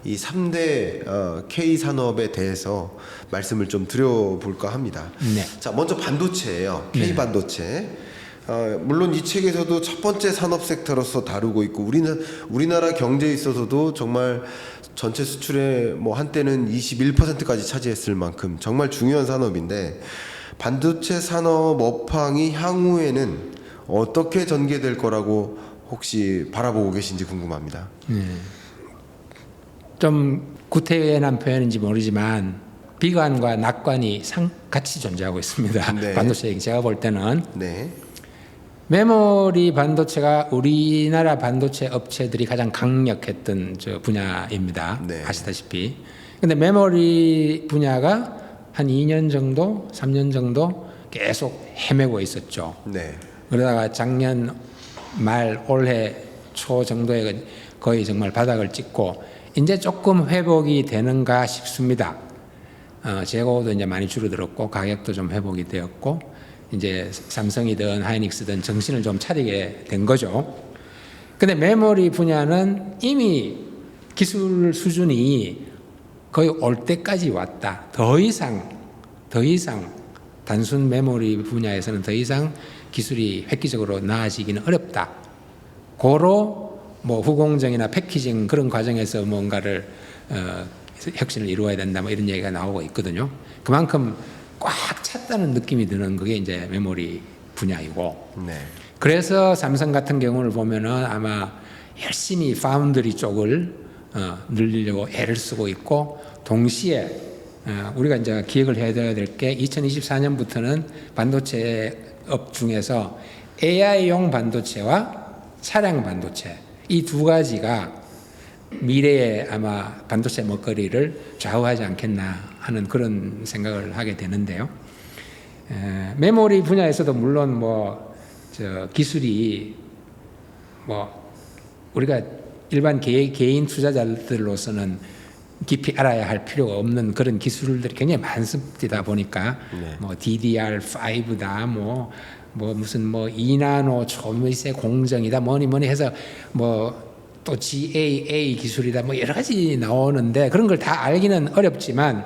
이 3대 K 산업에 대해서 말씀을 좀 드려볼까 합니다. 네. 자, 먼저 반도체예요. K 반도체. 물론 이 책에서도 첫 번째 산업 섹터로서 다루고 있고 우리나라 경제에 있어서도 정말 전체 수출의 뭐 한때는 21%까지 차지했을 만큼 정말 중요한 산업인데 반도체 산업 업황이 향후에는 어떻게 전개될 거라고 혹시 바라보고 계신지 궁금합니다. 좀 구태연한 표현인지 모르지만 비관과 낙관이 같이 존재하고 있습니다. 네. 반도체 얘기 제가 볼 때는 네. 메모리 반도체가 우리나라 반도체 업체들이 가장 강력했던 저 분야입니다. 네. 아시다시피. 근데 메모리 분야가 한 2년 정도, 3년 정도 계속 헤매고 있었죠. 네. 그러다가 작년 말 올해 초 정도에 거의 정말 바닥을 찍고 이제 조금 회복이 되는가 싶습니다. 재고도 이제 많이 줄어들었고 가격도 좀 회복이 되었고 이제 삼성이든 하이닉스든 정신을 좀 차리게 된 거죠. 근데 메모리 분야는 이미 기술 수준이 거의 올 때까지 왔다. 더 이상 단순 메모리 분야에서는 더 이상 기술이 획기적으로 나아지기는 어렵다. 고로 뭐 후공정이나 패키징 그런 과정에서 뭔가를 혁신을 이루어야 된다. 뭐 이런 얘기가 나오고 있거든요. 그만큼 꽉 찼다는 느낌이 드는 그게 이제 메모리 분야이고. 네. 그래서 삼성 같은 경우를 보면은 아마 열심히 파운드리 쪽을 늘리려고 애를 쓰고 있고 동시에 우리가 이제 기억을 해야 될 게 2024년부터는 반도체 업 중에서 AI용 반도체와 차량 반도체 이 두 가지가 미래의 아마 반도체 먹거리를 좌우하지 않겠나 하는 그런 생각을 하게 되는데요. 메모리 분야에서도 물론 뭐 기술이 뭐 우리가 일반 개인 투자자들로서는 깊이 알아야 할 필요가 없는 그런 기술들이 굉장히 많습니다 보니까 네. 뭐 DDR5다 뭐 무슨 뭐 2나노 초미세 공정이다 뭐니 해서 뭐 또 GAA 기술이다 뭐 여러 가지 나오는데 그런 걸 다 알기는 어렵지만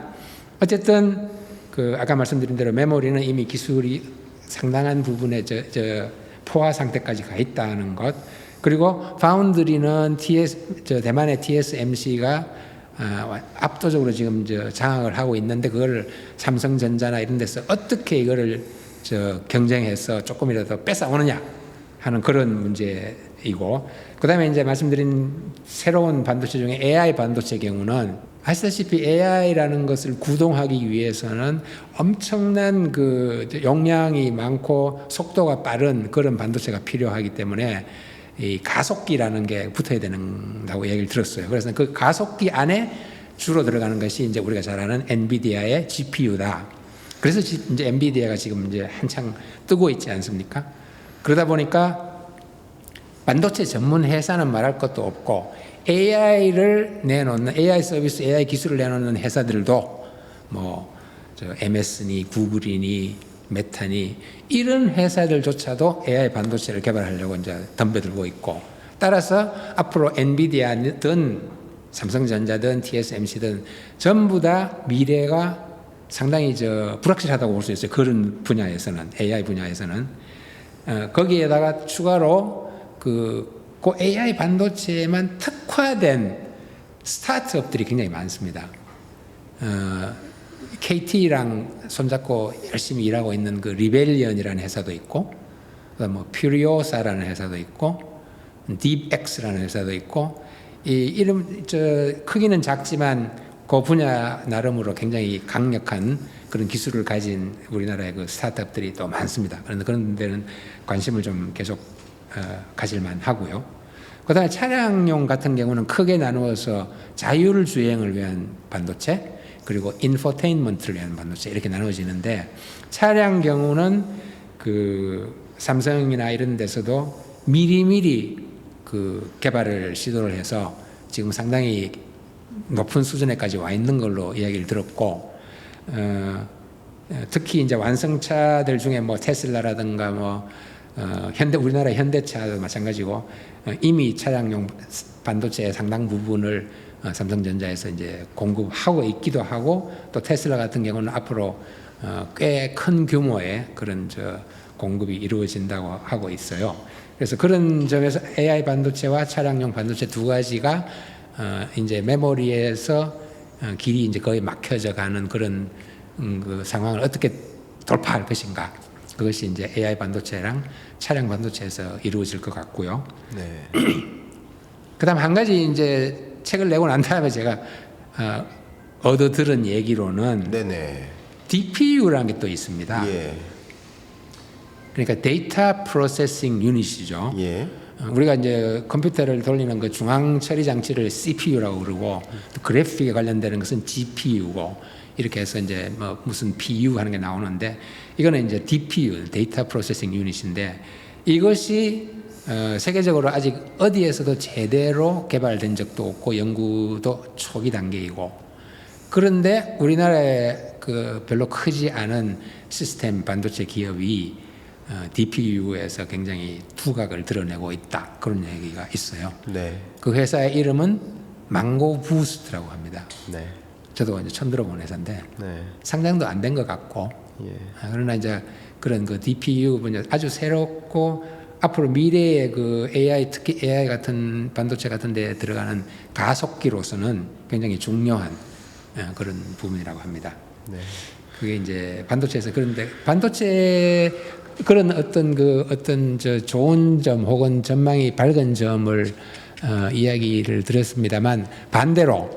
어쨌든 그 아까 말씀드린 대로 메모리는 이미 기술이 상당한 부분에 저 포화 상태까지 가 있다는 것 그리고 파운드리는 대만의 TSMC가 압도적으로 지금 장악을 하고 있는데 그걸 삼성전자나 이런 데서 어떻게 이거를 경쟁해서 조금이라도 뺏어오느냐 하는 그런 문제이고, 그다음에 이제 말씀드린 새로운 반도체 중에 AI 반도체 경우는 아시다시피 AI라는 것을 구동하기 위해서는 엄청난 용량이 많고 속도가 빠른 그런 반도체가 필요하기 때문에 이 가속기라는 게 붙어야 된다고 얘기를 들었어요. 그래서 그 가속기 안에 주로 들어가는 것이 이제 우리가 잘 아는 엔비디아의 GPU다. 그래서 이제 엔비디아가 지금 이제 한창 뜨고 있지 않습니까? 그러다 보니까 반도체 전문 회사는 말할 것도 없고 AI를 내놓는 AI 서비스, AI 기술을 내놓는 회사들도 MS니 구글이니 메타니 이런 회사들조차도 AI 반도체를 개발하려고 이제 덤벼들고 있고, 따라서 앞으로 엔비디아든 삼성전자든 TSMC든 전부 다 미래가 상당히 불확실하다고 볼 수 있어요. 그런 분야에서는, AI 분야에서는. 거기에다가 추가로 그 AI 반도체에만 특화된 스타트업들이 굉장히 많습니다. KT랑 손잡고 열심히 일하고 있는 그 리벨리언이라는 회사도 있고, 그다음 퓨리오사라는 회사도 있고, 딥엑스라는 회사도 있고, 이 이름 크기는 작지만 그 분야 나름으로 굉장히 강력한 그런 기술을 가진 우리나라의 그 스타트업들이 또 많습니다. 그런데 그런 데는 관심을 좀 계속 가질만 하고요. 그다음에 차량용 같은 경우는 크게 나누어서 자율주행을 위한 반도체, 그리고 인포테인먼트를 위한 반도체 이렇게 나눠지는데, 차량 경우는 그 삼성이나 이런 데서도 미리미리 그 개발을 시도를 해서 지금 상당히 높은 수준에까지 와 있는 걸로 이야기를 들었고, 특히 이제 완성차들 중에 테슬라라든가 우리나라 현대차도 마찬가지고 이미 차량용 반도체의 상당 부분을 삼성전자에서 이제 공급하고 있기도 하고, 또 테슬라 같은 경우는 앞으로 꽤 큰 규모의 그런 공급이 이루어진다고 하고 있어요. 그래서 그런 점에서 AI 반도체와 차량용 반도체 두 가지가 이제 메모리에서 길이 이제 거의 막혀져 가는 그런 그 상황을 어떻게 돌파할 것인가, 그것이 이제 AI 반도체랑 차량 반도체에서 이루어질 것 같고요. 네. 그다음 한 가지 이제 책을 내고 난 다음에 제가 얻어 들은 얘기로는 네네. DPU라는 게 또 있습니다. 예. 그러니까 데이터 프로세싱 유닛이죠. 예. 우리가 이제 컴퓨터를 돌리는 그 중앙 처리 장치를 CPU라고 그러고, 또 그래픽에 관련되는 것은 GPU고, 이렇게 해서 이제 무슨 PU 하는 게 나오는데, 이거는 이제 DPU, 데이터 프로세싱 유닛인데, 이것이 세계적으로 아직 어디에서도 제대로 개발된 적도 없고 연구도 초기 단계이고, 그런데 우리나라에 그 별로 크지 않은 시스템 반도체 기업이 DPU에서 굉장히 두각을 드러내고 있다, 그런 얘기가 있어요. 네. 그 회사의 이름은 망고 부스트라고 합니다. 네. 저도 이제 처음 들어본 회사인데 네. 상장도 안 된 것 같고, 예. 그러나 이제 그런 그 DPU 분야 아주 새롭고, 앞으로 미래의 그 AI, 특히 AI 같은 반도체 같은 데 들어가는 가속기로서는 굉장히 중요한 그런 부분이라고 합니다. 네. 그게 이제 반도체에서, 그런데 반도체 그런 어떤 좋은 점 혹은 전망이 밝은 점을 이야기를 드렸습니다만, 반대로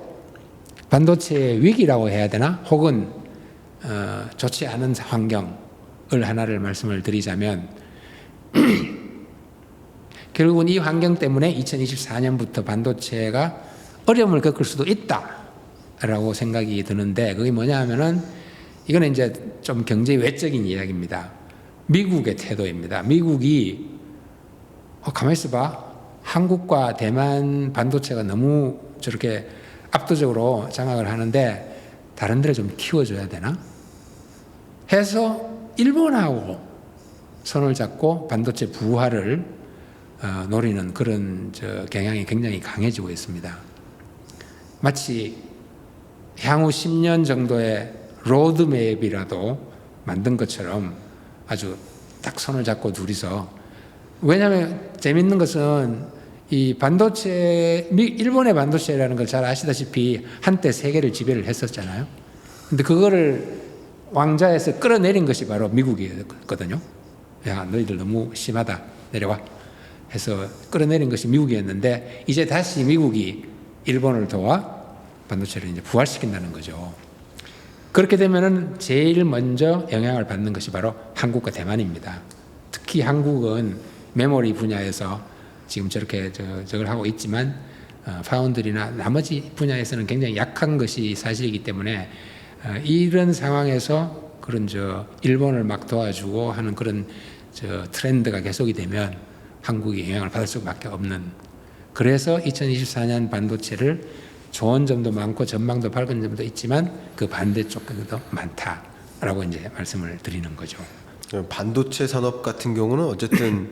반도체 위기라고 해야 되나, 혹은 좋지 않은 환경을 하나를 말씀을 드리자면 결국은 이 환경 때문에 2024년부터 반도체가 어려움을 겪을 수도 있다라고 생각이 드는데, 그게 뭐냐 하면은 이거는 이제 좀 경제 외적인 이야기입니다. 미국의 태도입니다. 미국이 가만히 있어봐, 한국과 대만 반도체가 너무 저렇게 압도적으로 장악을 하는데 다른 데를 좀 키워줘야 되나 해서 일본하고 손을 잡고 반도체 부활을 노리는 그런 경향이 굉장히 강해지고 있습니다. 마치 향후 10년 정도의 로드맵이라도 만든 것처럼 아주 딱 손을 잡고 둘이서 왜냐하면 재밌는 것은 이 반도체, 일본의 반도체라는 걸 잘 아시다시피 한때 세계를 지배를 했었잖아요. 근데 그거를 왕좌에서 끌어내린 것이 바로 미국이었거든요. 야, 너희들 너무 심하다. 내려와. 해서 끌어내린 것이 미국이었는데 이제 다시 미국이 일본을 도와 반도체를 이제 부활시킨다는 거죠. 그렇게 되면은 제일 먼저 영향을 받는 것이 바로 한국과 대만입니다. 특히 한국은 메모리 분야에서 지금 저렇게 저걸 하고 있지만 파운드리나 나머지 분야에서는 굉장히 약한 것이 사실이기 때문에 이런 상황에서 그런 일본을 막 도와주고 하는 그런 트렌드가 계속이 되면 한국이 영향을 받을 수밖에 없는. 그래서 2024년 반도체를 좋은 점도 많고 전망도 밝은 점도 있지만 그 반대쪽도 많다라고 이제 말씀을 드리는 거죠. 반도체 산업 같은 경우는 어쨌든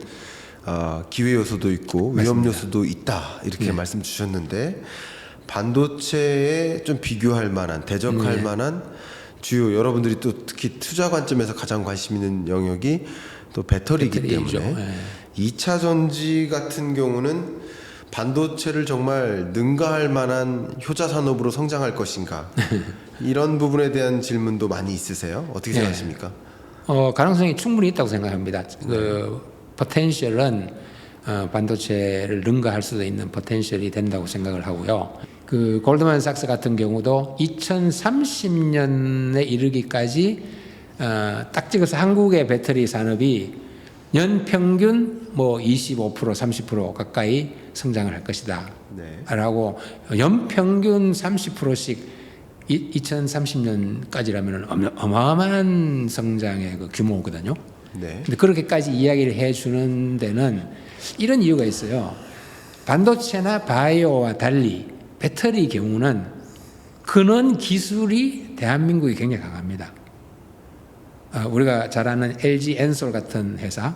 기회 요소도 있고 위험 요소도 있다 이렇게 말씀 주셨는데 반도체에 좀 비교할 만한 대적할 만한 주요 여러분들이 또 특히 투자 관점에서 가장 관심 있는 영역이 또 배터리이기 때문에 2차 전지 같은 경우는 반도체를 정말 능가할 만한 효자 산업으로 성장할 것인가 이런 부분에 대한 질문도 많이 있으세요? 어떻게 생각하십니까? 가능성이 충분히 있다고 생각합니다. 그 포텐셜은 반도체를 능가할 수도 있는 포텐셜이 된다고 생각을 하고요. 그 골드만삭스 같은 경우도 2030년에 이르기까지 딱 찍어서 한국의 배터리 산업이 연평균 뭐 25% 30% 가까이 성장을 할 것이다 라고 연평균 30%씩 2030년까지라면 어마어마한 성장의 그 규모거든요. 근데 그렇게까지 이야기를 해주는 데는 이런 이유가 있어요. 반도체나 바이오와 달리 배터리 경우는 근원 기술이 대한민국이 굉장히 강합니다. 우리가 잘 아는 LG 엔솔 같은 회사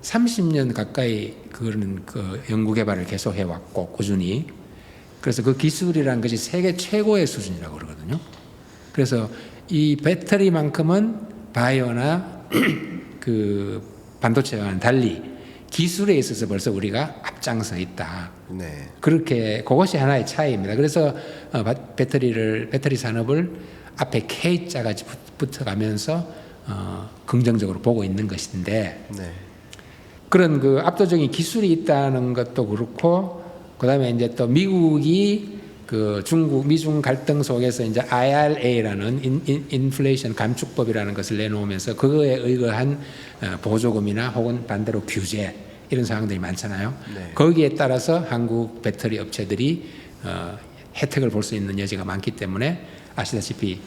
30년 가까이 그런 그 연구 개발을 계속 해왔고 꾸준히 그래서 그 기술이라는 것이 세계 최고의 수준이라고 그러거든요. 그래서 이 배터리만큼은 바이오나 그 반도체와는 달리 기술에 있어서 벌써 우리가 앞장서 있다. 그렇게 그것이 하나의 차이입니다. 그래서 배터리 산업을 앞에 K자가 붙어가면서 긍정적으로 보고 있는 것인데 그런 그 압도적인 기술이 있다는 것도 그렇고 그다음에 이제 또 미국이 그 미중 갈등 속에서 이제 IRA라는 인플레이션 감축법이라는 것을 내놓으면서 그거에 의거한 보조금이나 혹은 반대로 규제 이런 상황들이 많잖아요. 거기에 따라서 한국 배터리 업체들이 혜택을 볼 수 있는 여지가 많기 때문에 아시다시피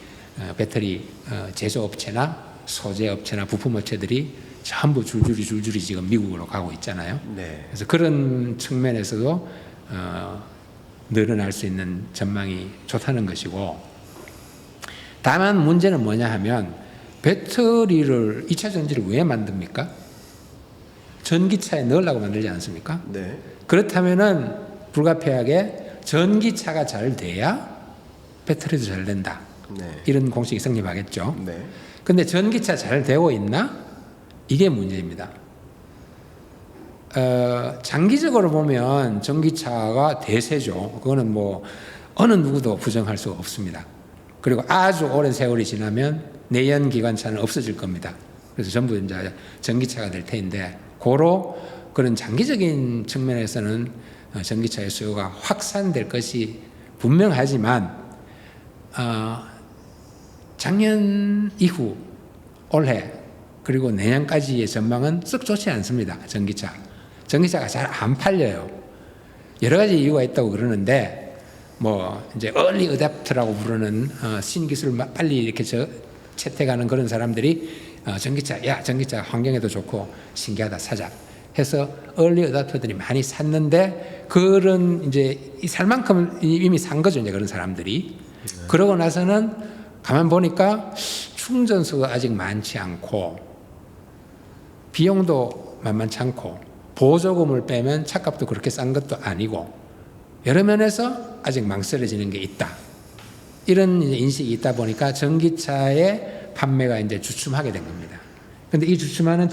배터리 제조업체나 소재업체나 부품업체들이 전부 줄줄이 지금 미국으로 가고 있잖아요. 그래서 그런 측면에서도 늘어날 수 있는 전망이 좋다는 것이고 다만 문제는 뭐냐 하면 배터리를 2차 전지를 왜 만듭니까? 전기차에 넣으려고 만들지 않습니까? 그렇다면은 불가피하게 전기차가 잘 돼야 배터리도 잘 된다. 이런 공식이 성립하겠죠. 근데 전기차 잘 되고 있나? 이게 문제입니다. 장기적으로 보면 전기차가 대세죠. 그거는 뭐 어느 누구도 부정할 수가 없습니다. 그리고 아주 오랜 세월이 지나면 내연 기관차는 없어질 겁니다. 그래서 전부 이제 전기차가 될 텐데 그런 장기적인 측면에서는 전기차의 수요가 확산될 것이 분명하지만 작년 이후 올해 그리고 내년까지의 전망은 썩 좋지 않습니다. 전기차가 잘 안 팔려요. 여러 가지 이유가 있다고 그러는데 뭐 이제 early adopter라고 부르는 신기술을 빨리 이렇게 채택하는 그런 사람들이 전기차 환경에도 좋고 신기하다 사자 해서 early adopter들이 많이 샀는데 그런 이제 살 만큼 이미 산 거죠. 이제 그런 사람들이 그러고 나서는 가만 보니까 충전소가 아직 많지 않고 비용도 만만치 않고 보조금을 빼면 차값도 그렇게 싼 것도 아니고 여러 면에서 아직 망설여지는 게 있다. 이런 인식이 있다 보니까 전기차의 판매가 이제 주춤하게 된 겁니다. 근데 이 주춤하는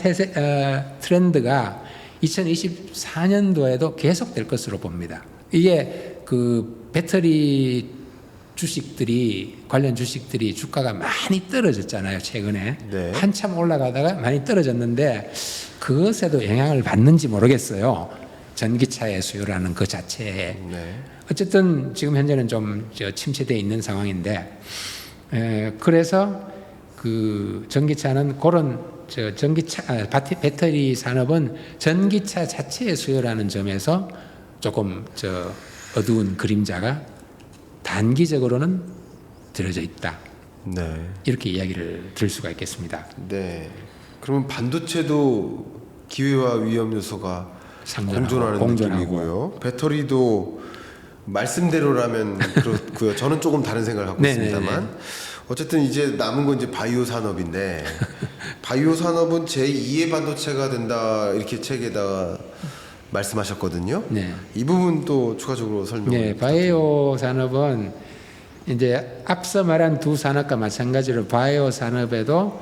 트렌드가 2024년도에도 계속될 것으로 봅니다. 이게 그 배터리 주식들이 관련 주식들이 주가가 많이 떨어졌잖아요, 최근에. 네. 한참 올라가다가 많이 떨어졌는데 그것에도 영향을 받는지 모르겠어요. 전기차의 수요라는 그 자체에. 네. 어쨌든 지금 현재는 좀 침체되어 있는 상황인데, 그래서 그 전기차는 그런 배터리 산업은 전기차 자체의 수요라는 점에서 조금 어두운 그림자가 단기적으로는 들어져 있다. 네. 이렇게 이야기를 들 수가 있겠습니다. 네. 그러면 반도체도 기회와 위험 요소가 공존하는 느낌이고요. 배터리도 말씀대로라면 그렇고요. 저는 조금 다른 생각을 갖고 있습니다만 어쨌든 이제 남은 건 이제 바이오 산업인데 바이오 산업은 제2의 반도체가 된다 이렇게 책에다가 말씀하셨거든요. 네. 이 부분 또 추가적으로 설명. 네, 바이오 산업은 이제 앞서 말한 두 산업과 마찬가지로 바이오 산업에도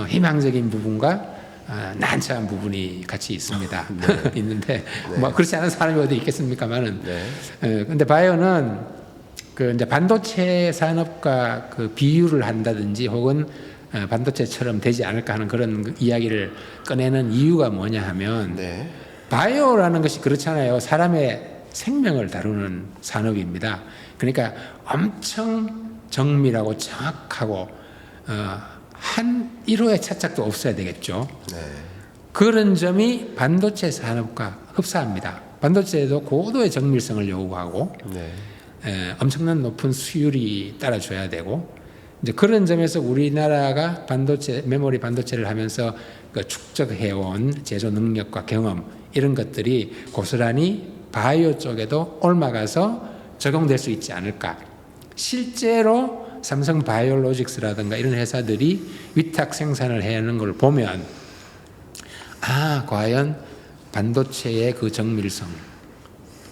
희망적인 부분과 난처한 부분이 같이 있습니다. 네. 있는데 네. 뭐 그렇지 않은 사람이 어디 있겠습니까만은. 네. 근데 바이오는 그 이제 반도체 산업과 그 비유를 한다든지 혹은 반도체처럼 되지 않을까 하는 그런 이야기를 꺼내는 이유가 뭐냐 하면 네. 바이오라는 것이 그렇잖아요. 사람의 생명을 다루는 산업입니다. 그러니까 엄청 정밀하고 정확하고 한 1호의 차착도 없어야 되겠죠. 네. 그런 점이 반도체 산업과 흡사합니다. 반도체에도 고도의 정밀성을 요구하고 네. 엄청난 높은 수율이 따라줘야 되고 이제 그런 점에서 우리나라가 메모리 반도체를 하면서 그 축적해온 제조 능력과 경험 이런 것들이 고스란히 바이오 쪽에도 옮아가서 적용될 수 있지 않을까. 실제로 삼성 바이오로직스라든가 이런 회사들이 위탁 생산을 해야 하는 걸 보면 과연 반도체의 그 정밀성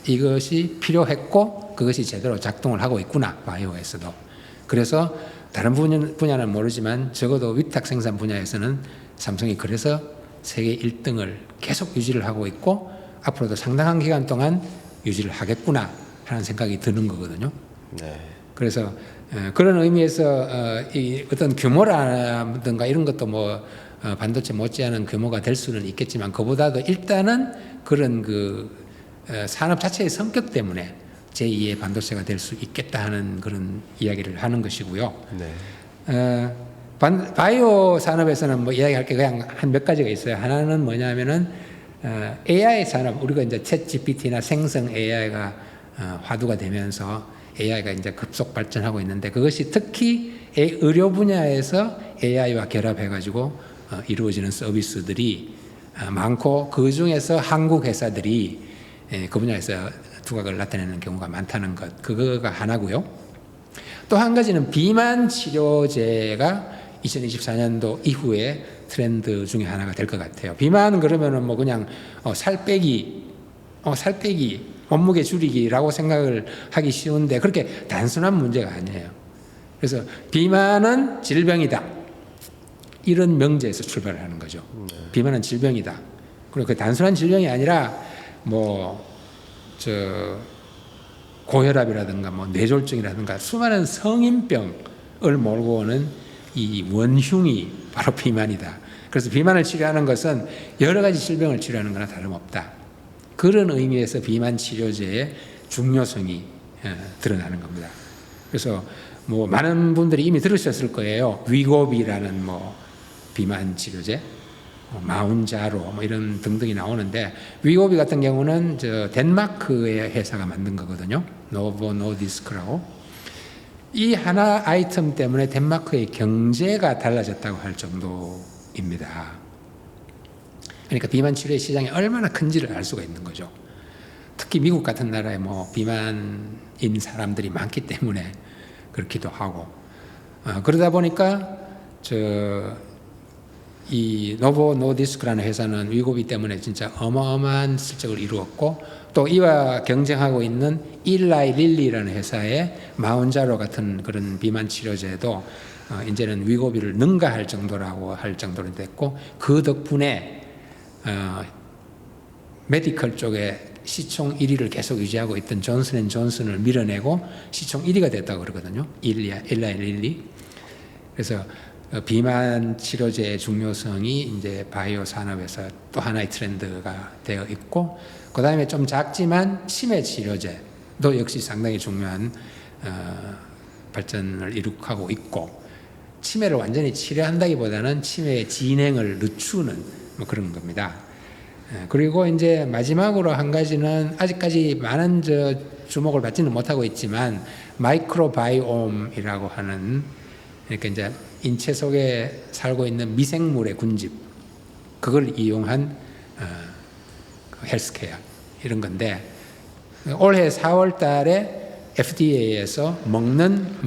이것이 필요했고 그것이 제대로 작동을 하고 있구나, 바이오에서도. 그래서 다른 분야는 모르지만 적어도 위탁 생산 분야에서는 삼성이 그래서 세계 1등을 계속 유지를 하고 있고 앞으로도 상당한 기간 동안 유지를 하겠구나 하는 생각이 드는 거거든요. 네. 그래서 그런 의미에서 이 어떤 규모라든가 이런 것도 뭐 반도체 못지않은 규모가 될 수는 있겠지만 그보다도 일단은 그런 그 산업 자체의 성격 때문에 제2의 반도체가 될 수 있겠다 하는 그런 이야기를 하는 것이고요. 네. 바이오 산업에서는 뭐 이야기할 게 그냥 한 몇 가지가 있어요. 하나는 뭐냐면은 AI 산업, 우리가 이제 챗 GPT나 생성 AI가 화두가 되면서 AI가 이제 급속 발전하고 있는데 그것이 특히 의료 분야에서 AI와 결합해가지고 이루어지는 서비스들이 많고 그 중에서 한국 회사들이 그 분야에서 두각을 나타내는 경우가 많다는 것, 그거가 하나고요. 또 한 가지는 비만 치료제가 2024년도 이후에 트렌드 중에 하나가 될 것 같아요. 비만은 그러면은 뭐 그냥 살 빼기, 몸무게 줄이기라고 생각을 하기 쉬운데 그렇게 단순한 문제가 아니에요. 그래서 비만은 질병이다. 이런 명제에서 출발하는 거죠. 비만은 질병이다. 그리고 그 단순한 질병이 아니라 고혈압이라든가 뇌졸중이라든가 수많은 성인병을 몰고 오는 이 원흉이 바로 비만이다. 그래서 비만을 치료하는 것은 여러 가지 질병을 치료하는 거나 다름없다. 그런 의미에서 비만 치료제의 중요성이 드러나는 겁니다. 그래서 많은 분들이 이미 들으셨을 거예요. 위고비라는 비만 치료제, 마운자로 이런 등등이 나오는데 위고비 같은 경우는 덴마크의 회사가 만든 거거든요. 노보 노디스크라고. 이 하나 아이템 때문에 덴마크의 경제가 달라졌다고 할 정도입니다. 그러니까 비만 치료의 시장이 얼마나 큰지를 알 수가 있는 거죠. 특히 미국 같은 나라에 비만인 사람들이 많기 때문에 그렇기도 하고 그러다 보니까 이 노보 노디스크라는 회사는 위고비 때문에 진짜 어마어마한 실적을 이루었고 또 이와 경쟁하고 있는 일라이 릴리라는 회사의 마운자로 같은 그런 비만 치료제도 이제는 위고비를 능가할 정도라고 할 정도로 됐고, 그 덕분에 메디컬 쪽에 시총 1위를 계속 유지하고 있던 존슨앤존슨을 밀어내고 시총 1위가 됐다고 그러거든요. 일라일리. 그래서 비만 치료제의 중요성이 이제 바이오 산업에서 또 하나의 트렌드가 되어 있고, 그 다음에 좀 작지만 치매 치료제도 역시 상당히 중요한 발전을 이룩하고 있고, 치매를 완전히 치료한다기보다는 치매의 진행을 늦추는 뭐 그런 겁니다. 그리고 이제 마지막으로 한 가지는 아직까지 많은 주목을 받지는 못하고 있지만 마이크로바이옴이라고 하는, 그러니까 이제 인체 속에 살고 있는 미생물의 군집, 그걸 이용한 헬스케어 이런 건데, 올해 4월 달에 FDA에서 먹는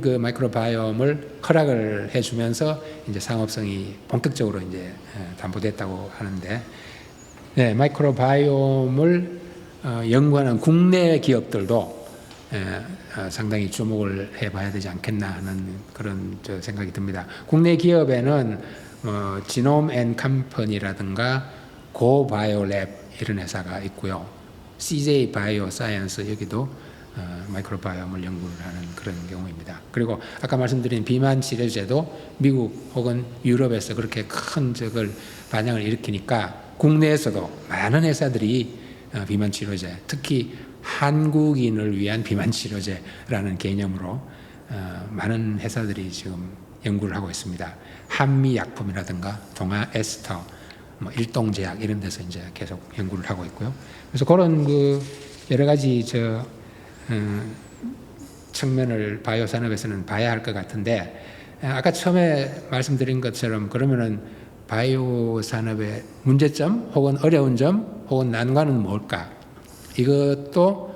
그 마이크로바이옴을 허락을 해주면서 이제 상업성이 본격적으로 이제 담보됐다고 하는데, 네, 마이크로바이옴을 연구하는 국내 기업들도 상당히 주목을 해봐야 되지 않겠나 하는 그런 생각이 듭니다. 국내 기업에는 지놈 앤 컴퍼니라든가 고바이오랩 이런 회사가 있고요. CJ 바이오 사이언스, 여기도 마이크로바이옴을 연구를 하는 그런 경우입니다. 그리고 아까 말씀드린 비만 치료제도 미국 혹은 유럽에서 그렇게 큰 반향을 일으키니까 국내에서도 많은 회사들이 비만 치료제, 특히 한국인을 위한 비만 치료제라는 개념으로 많은 회사들이 지금 연구를 하고 있습니다. 한미약품이라든가 동아 에스터, 뭐 일동제약 이런 데서 이제 계속 연구를 하고 있고요. 그래서 그런 여러 가지 측면을 바이오 산업에서는 봐야 할 것 같은데, 아까 처음에 말씀드린 것처럼 그러면은 바이오 산업의 문제점 혹은 어려운 점 혹은 난관은 뭘까? 이것도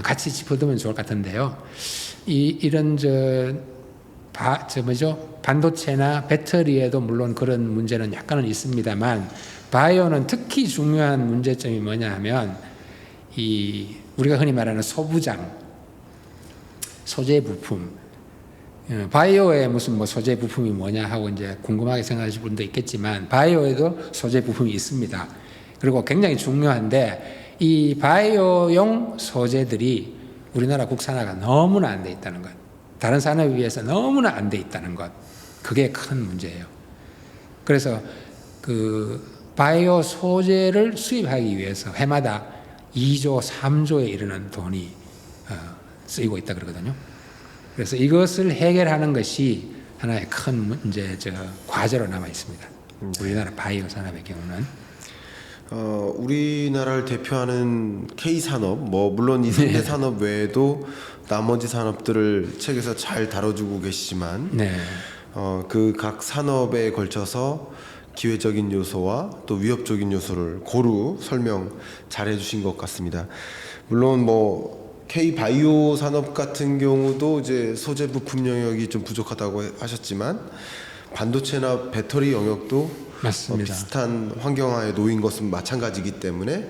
같이 짚어두면 좋을 것 같은데요. 이런 반도체나 배터리에도 물론 그런 문제는 약간은 있습니다만, 바이오는 특히 중요한 문제점이 뭐냐 하면 우리가 흔히 말하는 소부장, 소재 부품. 바이오에 무슨 소재 부품이 뭐냐 하고 이제 궁금하게 생각하실 분도 있겠지만, 바이오에도 소재 부품이 있습니다. 그리고 굉장히 중요한데, 이 바이오용 소재들이 우리나라 국산화가 너무나 안 돼 있다는 것, 다른 산업에 비해서 너무나 안 돼 있다는 것, 그게 큰 문제예요. 그래서 바이오 소재를 수입하기 위해서 해마다 2조, 3조에 이르는 돈이 쓰이고 있다 그러거든요. 그래서 이것을 해결하는 것이 하나의 큰 문제, 과제로 남아 있습니다. 우리나라 바이오 산업의 경우는. 우리나라를 대표하는 K산업, 물론 이 3대 산업 외에도 나머지 산업들을 책에서 잘 다뤄주고 계시지만, 그 각 산업에 걸쳐서 기회적인 요소와 또 위협적인 요소를 고루 설명 잘 해주신 것 같습니다. 물론 K 바이오 산업 같은 경우도 이제 소재 부품 영역이 좀 부족하다고 하셨지만, 반도체나 배터리 영역도 맞습니다. 비슷한 환경하에 놓인 것은 마찬가지이기 때문에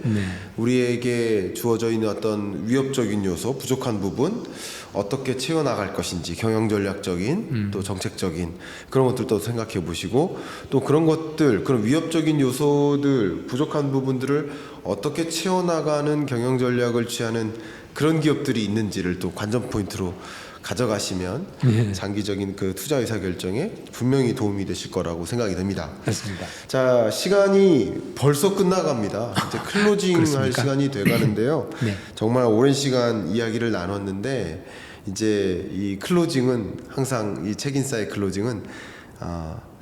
우리에게 주어져 있는 어떤 위협적인 요소, 부족한 부분 어떻게 채워나갈 것인지, 경영전략적인 또 정책적인 그런 것들도 생각해 보시고, 또 그런 것들, 그런 위협적인 요소들, 부족한 부분들을 어떻게 채워나가는 경영전략을 취하는 그런 기업들이 있는지를 또 관전 포인트로 가져가시면 장기적인 투자 의사 결정에 분명히 도움이 되실 거라고 생각이 됩니다. 그렇습니다. 자, 시간이 벌써 끝나갑니다. 이제 클로징 할 시간이 돼가는데요. 정말 오랜 시간 이야기를 나눴는데, 이제 이 클로징은 항상 이 책인사의 클로징은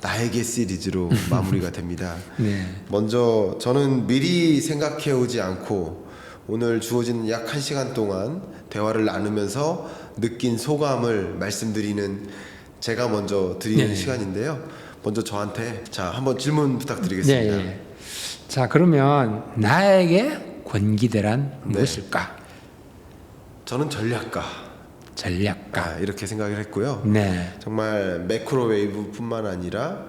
나에게 시리즈로 마무리가 됩니다. 먼저 저는 미리 생각해 오지 않고 오늘 주어진 약 1시간 동안 대화를 나누면서 느낀 소감을 말씀드리는, 제가 먼저 드리는 시간인데요. 먼저 저한테 한번 질문 부탁드리겠습니다. 자, 그러면 나에게 권기대란 무엇일까? 저는 전략가 이렇게 생각을 했고요. 정말 매크로웨이브뿐만 아니라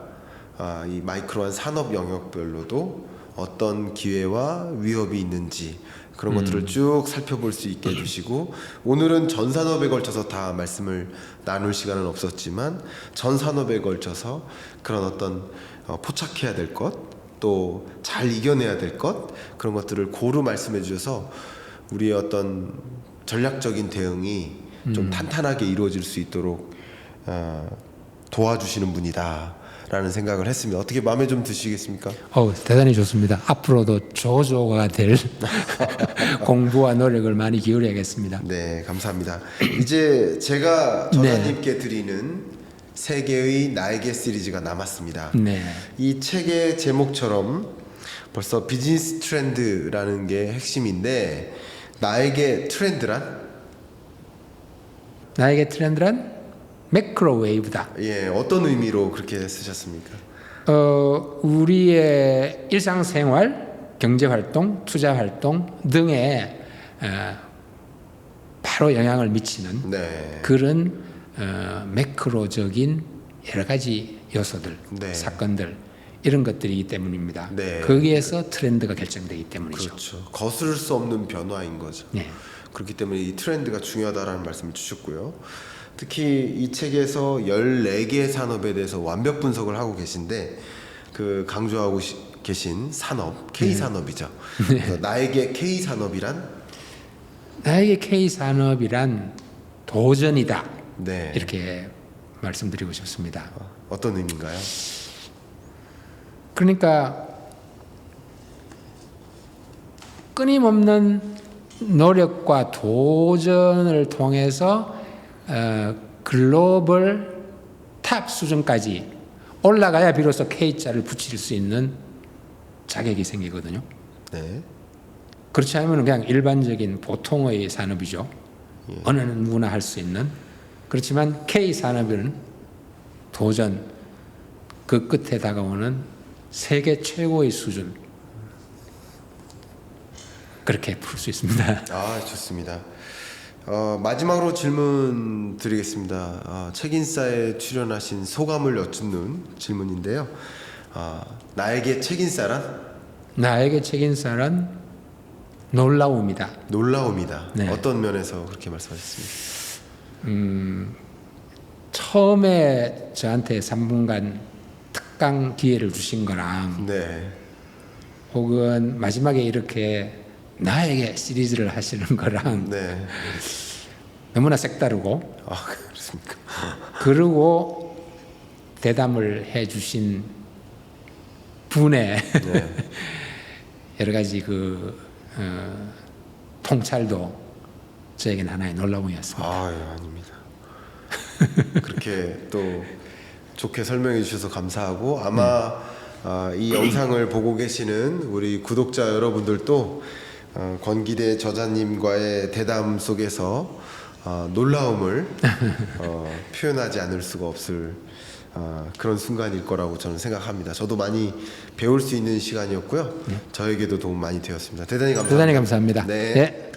이 마이크로한 산업 영역별로도 어떤 기회와 위협이 있는지 그런 것들을 쭉 살펴볼 수 있게 해주시고, 오늘은 전 산업에 걸쳐서 다 말씀을 나눌 시간은 없었지만 전 산업에 걸쳐서 그런 어떤 포착해야 될 것, 또 잘 이겨내야 될 것, 그런 것들을 고루 말씀해 주셔서 우리의 어떤 전략적인 대응이 좀 탄탄하게 이루어질 수 있도록 도와주시는 분이다라는 생각을 했습니다. 어떻게 마음에 좀 드시겠습니까? 대단히 좋습니다. 앞으로도 조조가 될 공부와 노력을 많이 기울여야겠습니다. 네, 감사합니다. 이제 제가 저자님께 드리는 세계의 나에게 시리즈가 남았습니다. 네. 이 책의 제목처럼 벌써 비즈니스 트렌드라는 게 핵심인데, 나에게 트렌드란? 나에게 트렌드란 매크로웨이브다. 예, 어떤 의미로 그렇게 쓰셨습니까? 우리의 일상생활, 경제활동, 투자활동 등에 바로 영향을 미치는 네. 그런 매크로적인 여러 가지 요소들, 네. 사건들 이런 것들이기 때문입니다. 네. 거기에서 트렌드가 결정되기 때문이죠. 그렇죠. 거스를 수 없는 변화인 거죠. 네. 그렇기 때문에 이 트렌드가 중요하다라는 말씀을 주셨고요. 특히 이 책에서 14개의 산업에 대해서 완벽 분석을 하고 계신데, 그 강조하고 계신 산업, K산업이죠. 그래서 나에게 K산업이란? 나에게 K산업이란 도전이다. 네. 이렇게 말씀드리고 싶습니다. 어떤 의미인가요? 그러니까 끊임없는 노력과 도전을 통해서 글로벌 탑 수준까지 올라가야 비로소 K자를 붙일 수 있는 자격이 생기거든요. 네. 그렇지 않으면 그냥 일반적인 보통의 산업이죠. 어느 누구나 할 수 있는. 그렇지만 K산업은 도전, 그 끝에 다가오는 세계 최고의 수준, 그렇게 풀 수 있습니다. 아, 좋습니다. 마지막으로 질문 드리겠습니다. 책인싸에 출연하신 소감을 여쭙는 질문인데요. 나에게 책인싸란? 나에게 책인싸란 놀라움이다. 놀라움이다. 네. 어떤 면에서 그렇게 말씀하셨습니까? 처음에 저한테 3분간 특강 기회를 주신 거랑, 네. 혹은 마지막에 이렇게 나에게 시리즈를 하시는 거랑 네. 너무나 색다르고, 아, 그렇습니까? 그리고 대담을 해주신 분의 네. 여러 가지 통찰도 저에게는 하나의 놀라움이었습니다. 아, 예, 아닙니다. 그렇게 또 좋게 설명해 주셔서 감사하고, 아마 이 영상을 보고 계시는 우리 구독자 여러분들도 권기대 저자님과의 대담 속에서 놀라움을 표현하지 않을 수가 없을 그런 순간일 거라고 저는 생각합니다. 저도 많이 배울 수 있는 시간이었고요. 저에게도 도움 많이 되었습니다. 대단히 감사합니다. 대단히 감사합니다. 네. 네.